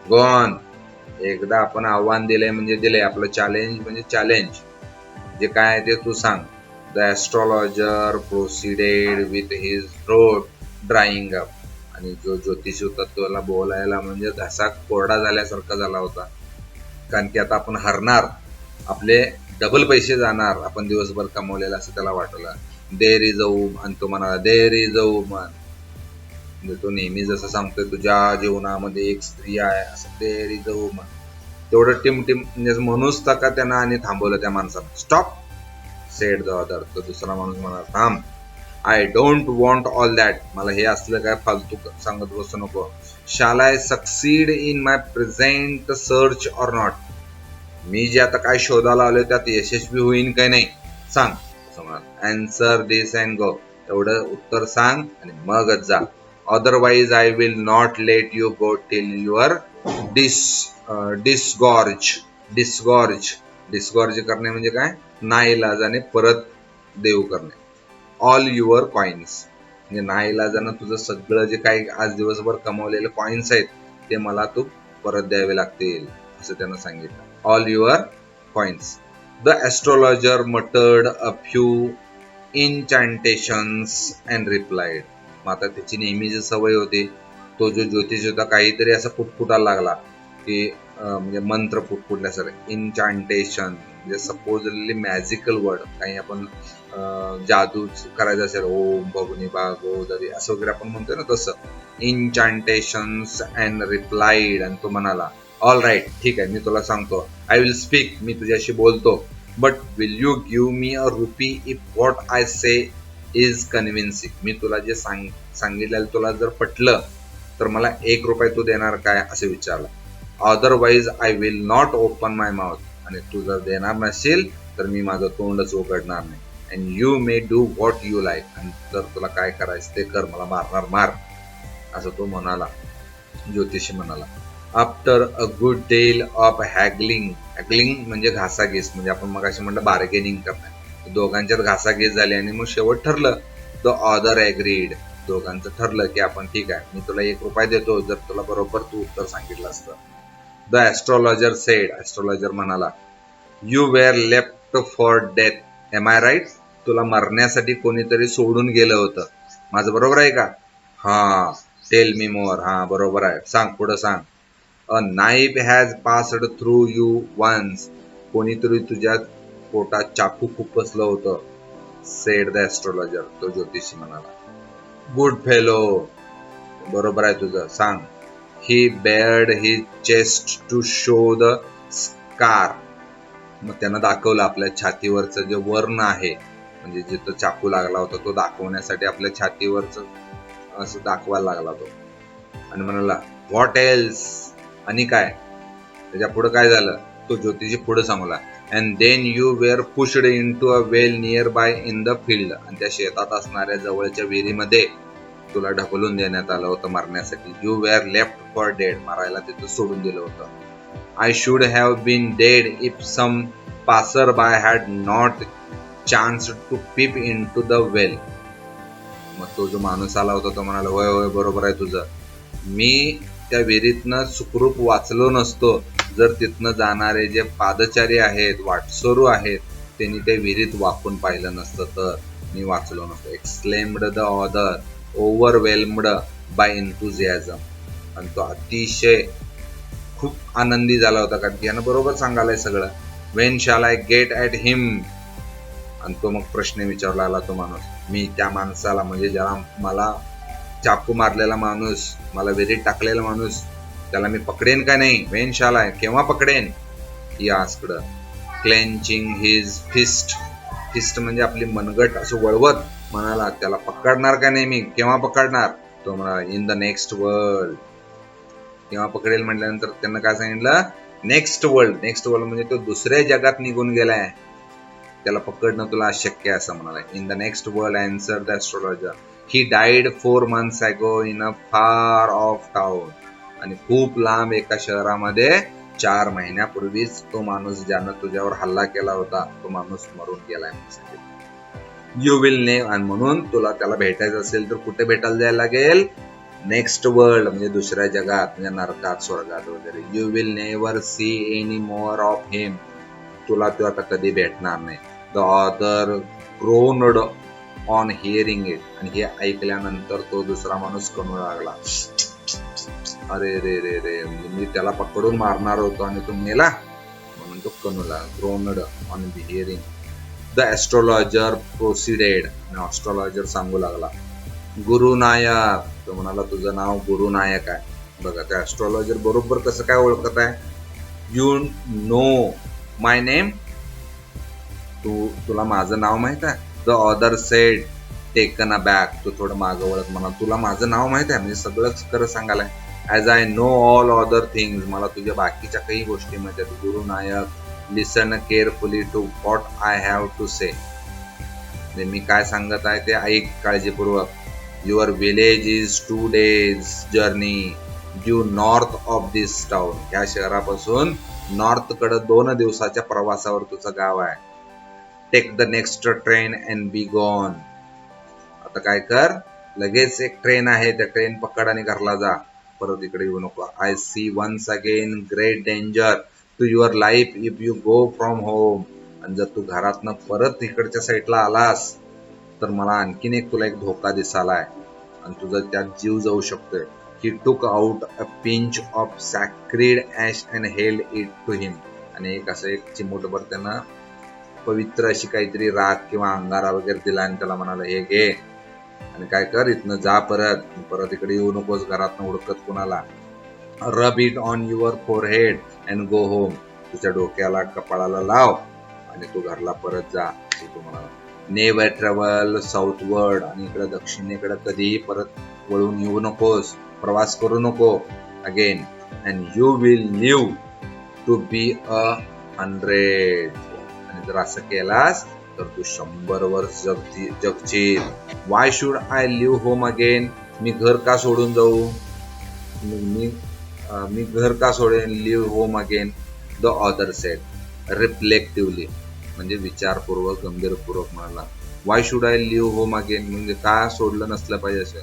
go on. एकदा आपण आव्हान दिले म्हणजे दिले, आपलं चॅलेंज म्हणजे चॅलेंज, जे काय आहे ते तू सांग. The astrologer proceeded with his throat drying up. आणि जो ज्योतिषी होता त्याला बोलायला म्हणजे घसा कोरडा झाल्यासारखा झाला होता, कारण की आता आपण हरणार, आपले डबल पैसे जाणार, आपण दिवसभर कमवलेला, असं त्याला वाटलं. देर इज अ वुमन. आणि तो म्हणाला, देर इज अ वुमन. म्हणजे तो नेहमी जसं सांगतोय तुझ्या जीवनामध्ये एक स्त्री आहे, असं देर इज अ वुमन. तेवढं टिम म्हणजे म्हणूच का त्यानं आणि थांबवलं त्या माणसानं. Stop said the other. तो दुसरा माणूस म्हणाला, थांब, I don't want all that. मला हे असलं काय फालतू सांगत बसू नको. Shall I succeed in my present search or not. मी जे आता काय शोधायला आलोय त्यात यशस्वी होईन काय नाही, सांग. असं म्हणाल. Answer this and go. एवढं उत्तर सांग आणि मगच जा. Otherwise I will not let you go till your disgorge. Disgorge करणे म्हणजे काय, नाईलाजाने परत देऊ करणे. ऑल युअर कॉइन्स म्हणजे नाईलाजानं तुझं सगळं जे काही आज दिवसभर कमवलेले कॉइन्स आहेत ते मला तू परत द्यावे लागतील असं त्यानं सांगितलं. All your coins. The astrologer muttered a few incantations and replied. मग आता त्याची नेहमीची सवय होती, तो जो ज्योतिष होता काहीतरी असा पुटपुटायला लागला की म्हणजे मंत्र पुटपुटल्यासारखं. इनचॅन्टेशन म्हणजे सपोजली मॅजिकल वर्ड, काही आपण जादू करायचं असेल, ओम भगुनी भागो दरी असं वगैरे आपण म्हणतोय ना तसं. इनचॅन्टेशन्स अँड रिप्लाइड. आणि तो म्हणाला, ऑल राईट, ठीक आहे, मी तुला सांगतो, आय विल स्पीक, मी तुझ्याशी बोलतो, but will you give me a rupee if what I say is convincing. मी तुला जे सांगितलेलं तुला जर पटलं तर मला ₹1 तू देणार काय असं विचारलं. Otherwise I will not open my mouth. आणि तू जर देणार नसेल तर मी माझं तोंडच उघडणार नाही. And you may do what you like. आणि जर तुला काय करायचं ते कर, मला मारणार मार, असं तो म्हणाला, ज्योतिषी म्हणाला. After a good deal of haggling. Haggling म्हणजे घासाघीस, म्हणजे आपण मगाशी म्हटलं बार्गेनिंग करणं. दोघांच्यात घासाघीस झाली आणि मग शेवट ठरलं. The other agreed. दोघांचं ठरलं की आपण ठीक आहे, मी तुला ₹1 देतो जर तुला बरोबर तू उत्तर सांगितलं असतं. The astrologer said. ॲस्ट्रॉलॉजर म्हणाला, you were left for death, am I right. तुला मरण्यासाठी कोणीतरी सोडून गेलं होतं, माझं बरोबर आहे का? हा. Tell me more. हा बरोबर आहे, सांग, पुढं सांग. A knife has passed through you once. कोणीतरी तुझ्या पोटात चाकू खुपसलं होतं. Said the astrologer. तो ज्योतिषी म्हणाला. Good fellow. बरोबर आहे तुझं, सांग. He bared his chest to show the scar. मग त्यानं दाखवलं आपल्या छातीवरचं जे वर्ण आहे, म्हणजे जिथं चाकू लागला होता तो दाखवण्यासाठी आपल्या छातीवरचं असं दाखवायला लागला तो. आणि म्हणाला, व्हॉट एल्स. आणि काय. त्याच्या पुढे काय झालं, तो ज्योतिषी पुढे सांगला. And then you were pushed into a well nearby in the field. आणि त्या शेतात असणाऱ्या जवळच्या विहिरीमध्ये तुला ढकलून देण्यात आलं होतं मरण्यासाठी. You were left for dead. मारायला तिथं सोडून दिलं होतं. I should have been dead if some passer by had not chance to peep into the well. मग तो जो माणूस आला होता तो म्हणाला, होय होय बरोबर आहे तुझं, मी त्या विहिरीतनं सुखरूप वाचलो नसतो जर तिथनं जाणारे जे पादचारी आहेत, वाटसरू आहेत, त्यांनी त्या विहिरीत वाकून पाहिलं नसतं तर मी वाचलो नसतो. Exclaimed the other, overwhelmed by enthusiasm. आणि तो अतिशय खूप आनंदी झाला होता, कारण की यानं बरोबर सांगायलाय सगळं. Wien shall I get at हिम. आणि तो मग प्रश्न विचारला आला तो माणूस, मी त्या माणसाला, म्हणजे ज्याला मला चाकू मारलेला माणूस, मला विहिरीत टाकलेला माणूस, त्याला मी पकडेन का नाही. वेन शाल आय, केव्हा पकडेन. He asked, clenching his fist. Fist म्हणजे आपली मनगट असं वळवत म्हणाला, त्याला पकडणार का नाही मी, केव्हा पकडणार. तो म्हणाला, इन द नेक्स्ट वर्ल्ड. केव्हा पकडेल म्हटल्यानंतर त्यांना काय सांगितलं, नेक्स्ट वर्ल्ड. नेक्स्ट वर्ल्ड म्हणजे तो दुसऱ्या जगात निघून गेलाय, त्याला पकडणं तुला अशक्य आहे असं म्हणाला. In the next world answer the astrologer. He died 4 months ago in a far off town. आणि खूप लांब एका शहरामध्ये 4 महिन्यापूर्वीच तो माणूस ज्यानं तुझ्यावर हल्ला केला होता तो माणूस मरून गेलाय. You will never. आणि म्हणून तुला त्याला भेटायचं असेल तर कुठे भेटायला जायला लागेल, नेक्स्ट वर्ल्ड म्हणजे दुसऱ्या जगात, म्हणजे नरकात, स्वर्गात वगैरे. You will never see any more of him. तुला तो आता कधी भेटणार नाही. The other groaned on hearing it. आणि हे ऐकल्यानंतर तो दुसरा माणूस कणू लागला, अरे रे रे रे, म्हणजे मी त्याला पकडून मारणार होतो आणि तो मेला, म्हणून तो कणू लागला. Groaned on hearing. The astrologer proceeded. आणि ॲस्ट्रॉलॉजर सांगू लागला, गुरु नायक. तो म्हणाला, तुझं नाव गुरु नायक आहे. बघा त्या ॲस्ट्रॉलॉजर बरोबर कसं काय ओळखत आहे. You know my name. तुला माझं नाव माहित आहे. The other sed taken a back. तो थोडं मागं वळत म्हणा, तुला माझं नाव माहित आहे, म्हणजे सगळंच खरं सांगायलाय. As I know all other things. मला तुझ्या बाकीच्या काही गोष्टी माहिती आहेत. Guru Nayak, listen carefully to what I have to say. मी काय सांगत आहे ते ऐक काळजीपूर्वक. Your village is 2 days journey due north of this town. या शहरापासून नॉर्थ कडे 2 दिवसाच्या प्रवासावर तुझं गाव आहे. Take the next train and be gone. आता काय कर, लगेच एक ट्रेन आहे, त्या ट्रेन पकड आणि घरला जा, परत इकडे येऊ नको. I see once again great danger to your life if you go from home. आणि जर तू घरातनं परत इकडच्या साईडला आलास तर मला आणखीन एक तुला एक धोका दिसालाय आणि तुझा त्यात जीव जाऊ शकतोय. He took out a pinch of sacred ash and held it to him. आणि एक असं एक चिमूटभर त्यानं पवित्र अशी काहीतरी राख किंवा अंगारा वगैरे दिला आणि त्याला म्हणाला, हे घे आणि काय कर, इथनं जा, परत इकडे येऊ नकोस घरातनं हुडकत कुणाला. Rub it on your forehead and go home. तुझ्या डोक्याला कपाळाला लाव आणि तू घरला परत जा, तू म्हणाला. Never travel southward. आणि इकडे दक्षिणेकडे कधीही परत वळून येऊ नकोस, प्रवास करू नको again. And you will live to be 100. आणि जर असं केलास तर तू 100 वर्ष जगशील. Why should I leave home again. मी घर का सोडून जाऊ, मी घर का सोडेन. Leave home again, the other said reflectively. म्हणजे विचारपूर्वक गंभीरपूर्वक म्हणाला. Why should I leave home again म्हणजे का सोडलं नसलं पाहिजे असं.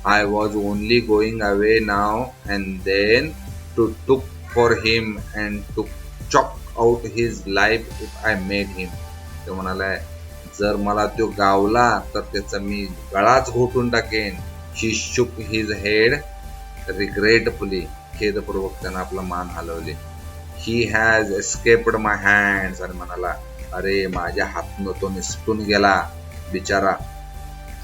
I was only going away now and then to took for him and to choke out his life if I met him. तो म्हणालाय, जर मला तो गावला तर त्याचा मी गळाच घोटून टाकेन. ही शुक हिज हेड रिग्रेटफुली. खेदपूर्वक त्यानं आपला मान हलवले. He has escaped my hands. आणि म्हणाला, अरे माझ्या हातनं तो निसटून गेला बिचारा.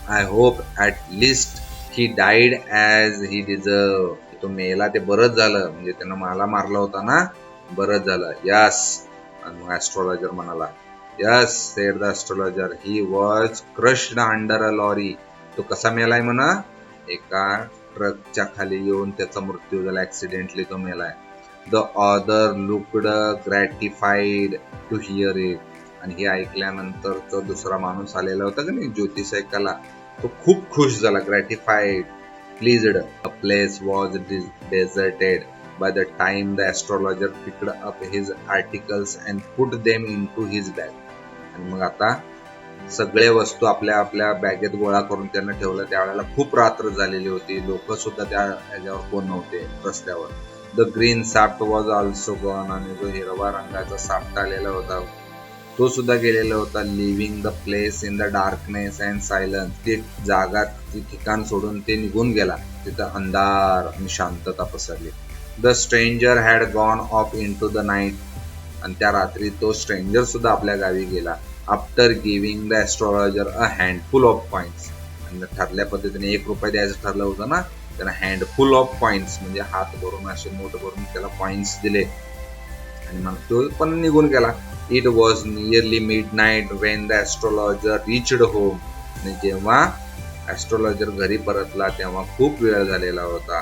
I hope at least he died as he deserve. तो मेला ते बरंच झालं, म्हणजे त्यानं मला मारला होता ना, बरंच झालं. यस. आणि मग ॲस्ट्रॉलॉजर म्हणाला, yes said the astrologer, he was crushed under a lorry. तो कसा मेलाय म्हणा, एका ट्रकच्या खाली येऊन त्याचा मृत्यू झाला, ऍक्सिडेंटली तो मेलाय. The other looked gratified to hear it. आणि हे ऐकल्यानंतर तो दुसरा माणूस आलेला होता का नाही ज्योतिष ऐकायला, तो खूप खुश झाला, gratified, pleased. A place was deserted by the time the astrologer picked up his articles and put them into his bag. आणि मग आता सगळे वस्तू आपल्या आपल्या बॅगेत गोळा करून त्यांना ठेवलं. त्यावेळेला खूप रात्र झालेली होती, लोक सुद्धा त्या ह्याच्यावर कोण नव्हते रस्त्यावर. The green shaft was also gone. आणि जो हिरवा रंगाचा साफ्ट आलेला होता तो सुद्धा गेलेला होता. Living the place in the darkness and silence. ते जागा, ती ठिकाण सोडून ते निघून गेला. तिथं अंधार आणि शांतता पसरली. The stranger had gone off into the night. आणि त्या रात्री तो स्ट्रेंजर सुद्धा आपल्या गावी गेला. After giving the astrologer a handful of coins. आणि ठरल्या पद्धतीने 1 रुपया द्यायचं ठरलं होतं ना, त्यानं हँडफुल ऑफ कॉइन्स म्हणजे हात भरून असे मोठ भरून त्याला कॉइन्स दिले आणि मग तो पण निघून गेला. It was nearly midnight when the astrologer reached home. आणि जेव्हा ॲस्ट्रॉलॉजर घरी परतला तेव्हा खूप वेळ झालेला होता.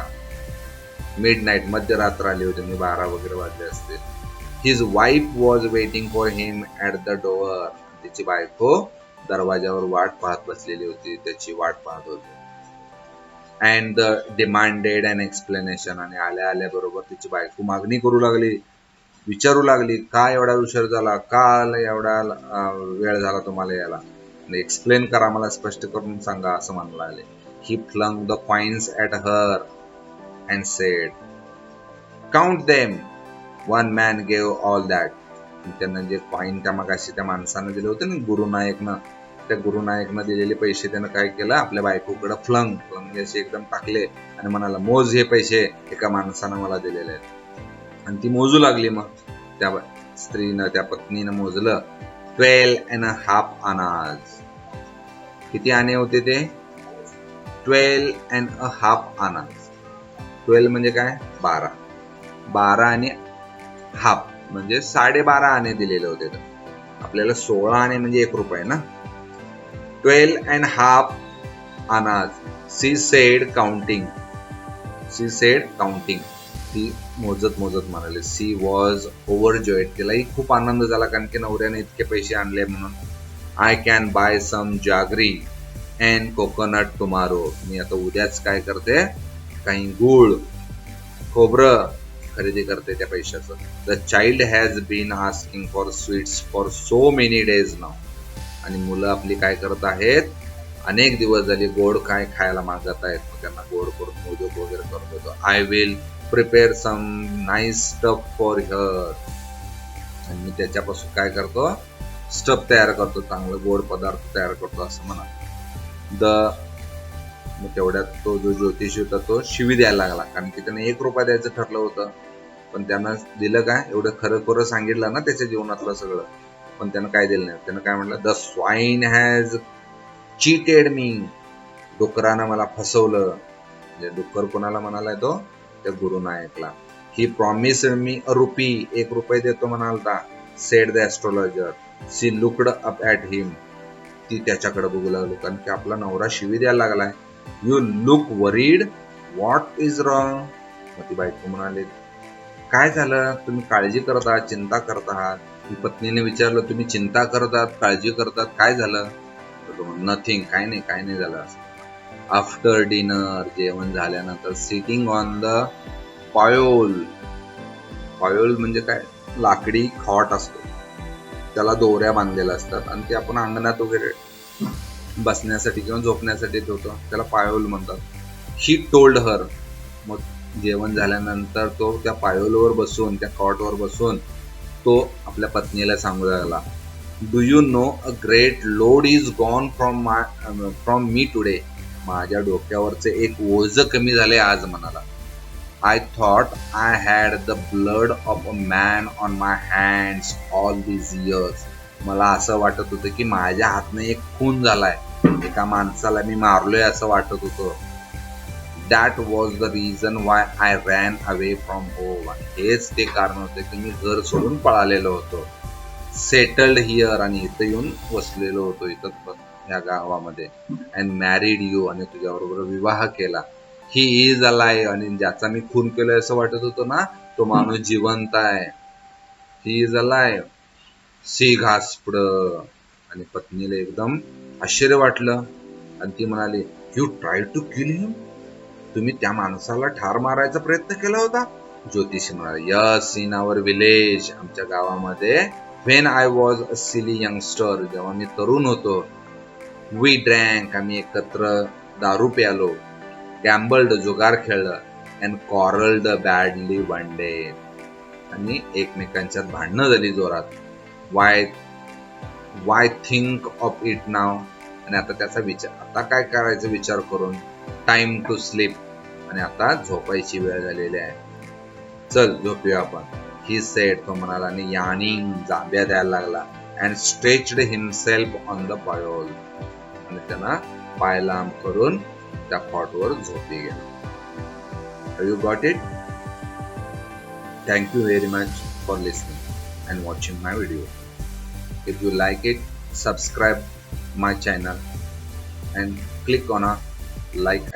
मिड नाईट, मध्यरात्र आली होती, मी 12 वगैरे वाजले असते. His wife was waiting for him at the door. त्याची बायको दरवाजावर वाट पाहत बसलेली होती, त्याची वाट पाहत होती. And the demanded an explanation. आणि आल्या आल्या बरोबर तिची बायको मागणी करू लागली, विचारू लागली, का एवढा उशीर झाला, का एवढा वेळ झाला तुम्हाला याला, एक्सप्लेन करा, मला स्पष्ट करून सांगा, असं म्हणायला आले. He flung the coins at her and said, count them. One man gave all that. त्यांना जे कॉइन त्या मगाशी त्या माणसानं दिले होते ना, गुरुनायकनं, त्या गुरुनायकनं दिलेले पैसे त्यानं काय केलं, आपल्या बायकोकडे फ्लंग असे एकदम टाकले आणि म्हणाला, मोज हे पैसे एका माणसानं मला दिलेले आहेत. आणि ती मोजू लागली. मग त्या स्त्रीनं, त्या पत्नीनं मोजलं. 12.5 आनाज. किती आणे होते ते? 12.5 आनाज. 12 म्हणजे काय? 12. 12 आणि हाफ म्हणजे 12.5 आणे दिलेले होते. आपल्याला 16 आणे म्हणजे 1 रुपये ना. 12.5 annas. She said counting. She said counting. ती मोजत म्हणाली. She was overjoyed. तिलाही खूप आनंद झाला, कारण की नवऱ्याने इतके पैसे आणले म्हणून. I can buy some jaggery and coconut tomorrow. मी आता उद्याच काय करते, काही गूळ, खोबरं, खरेदी करते त्या पैशाचं. The child has been asking for sweets for so many days now. आणि मुलं आपली काय करत आहेत, अनेक दिवस झाले गोड काय खायला मागत आहेत. मग त्यांना गोड करून मोदक वगैरे करतो. I will prepare some nice stuff for her. आणि मी त्याच्यापासून काय करतो, स्टफ तयार करतो, चांगलं गोड पदार्थ तयार करतो असं म्हणा. मग तेवढ्यात तो जो ज्योतिषी होता तो शिवी द्यायला लागला, कारण की त्याने 1 रुपया द्यायचं ठरलं होतं. पण त्यानं दिलं काय, एवढं खरं खरं सांगितलं ना त्याच्या जीवनातलं सगळं, पण त्यानं काय दिलं नाही. त्यानं काय म्हटलं, the swine has cheated me. डुकरानं मला फसवलं. म्हणजे डुक्कर कोणाला म्हणालाय तो, त्या गुरुनायकला. He promised me a RuPay. 1 रुपये देतो म्हणालता. Said the astrologer. She looked up at him. ती त्याच्याकडे बघू लागली, कारण की आपला नवरा शिवी द्यायला लागलाय. You look worried. What is wrong. मग ती बायको म्हणाली, काय झालं, तुम्ही काळजी करत आहात, चिंता करत आहात. पत्नीने विचारलं, तुम्ही चिंता करतात, काळजी करतात, काय झालं. नथिंग, काय नाही झालं. आफ्टर डिनर, जेवण झाल्यानंतर, सिटिंग ऑन द पायोल. पायोल म्हणजे काय, लाकडी खॉट असतो, त्याला दोऱ्या बांधलेल्या असतात आणि ते आपण अंगणात वगैरे बसण्यासाठी किंवा झोपण्यासाठी ठेवतो, त्याला पायोल म्हणतात. He told her. मग जेवण झाल्यानंतर तो त्या पायोलवर बसून, त्या कॉटवर बसून तो आपल्या पत्नीला सांगू लागला, do you know a great load is gone from me today. माझ्या डोक्यावरचे एक ओझ कमी झाले आज म्हणाला. I thought I had the blood of a man on my hands all these years. मला असं वाटत होतं की माझ्या हातनं एक खून झालाय, एका माणसाला मी मारलोय असं वाटत होतं. That was the reason why I ran away from home. हेच ते कारण होते की मी घर सोडून पळालेलो होतो. Settled here. आणि इथं येऊन वसलेलो होतो, इथं या गावामध्ये. And married you. आणि तुझ्याबरोबर विवाह केला. ही इज अलाइव्ह. आणि ज्याचा मी खून केलोय असं वाटत होतं ना, तो माणूस जिवंत आहे. He is alive. सी घासपड. आणि पत्नीला एकदम आश्चर्य वाटलं आणि ती म्हणाली, you try to kill him. तुम्ही त्या माणसाला ठार मारायचा प्रयत्न केला होता. ज्योतिषी म्हणाले, यस, इन आवर विलेज. आमच्या गावामध्ये. When I was a silly youngster. जेव्हा मी तरुण होतो. We drank. आम्ही एकत्र दारू प्यालो. गॅम्बल्ड. जुगार खेळलं. And quarrelled badly one day. आणि एकमेकांच्यात भांडणं झाली जोरात. Why think of it now. आणि आता त्याचा विचार, आता काय करायचा विचार करून. Time to sleep. आणि आता झोपायची वेळ झालेली आहे. चल झोपूया आपण. He said. तो म्हणाला आणि यानिंग जांभ्या द्यायला लागला. And stretched himself on the pyol. आणि त्यांना पाय लांब करून त्या कॉटवर झोपी गेला. Have you got it? Thank you very much for listening and watching my video. If you like it, subscribe my channel and click on a like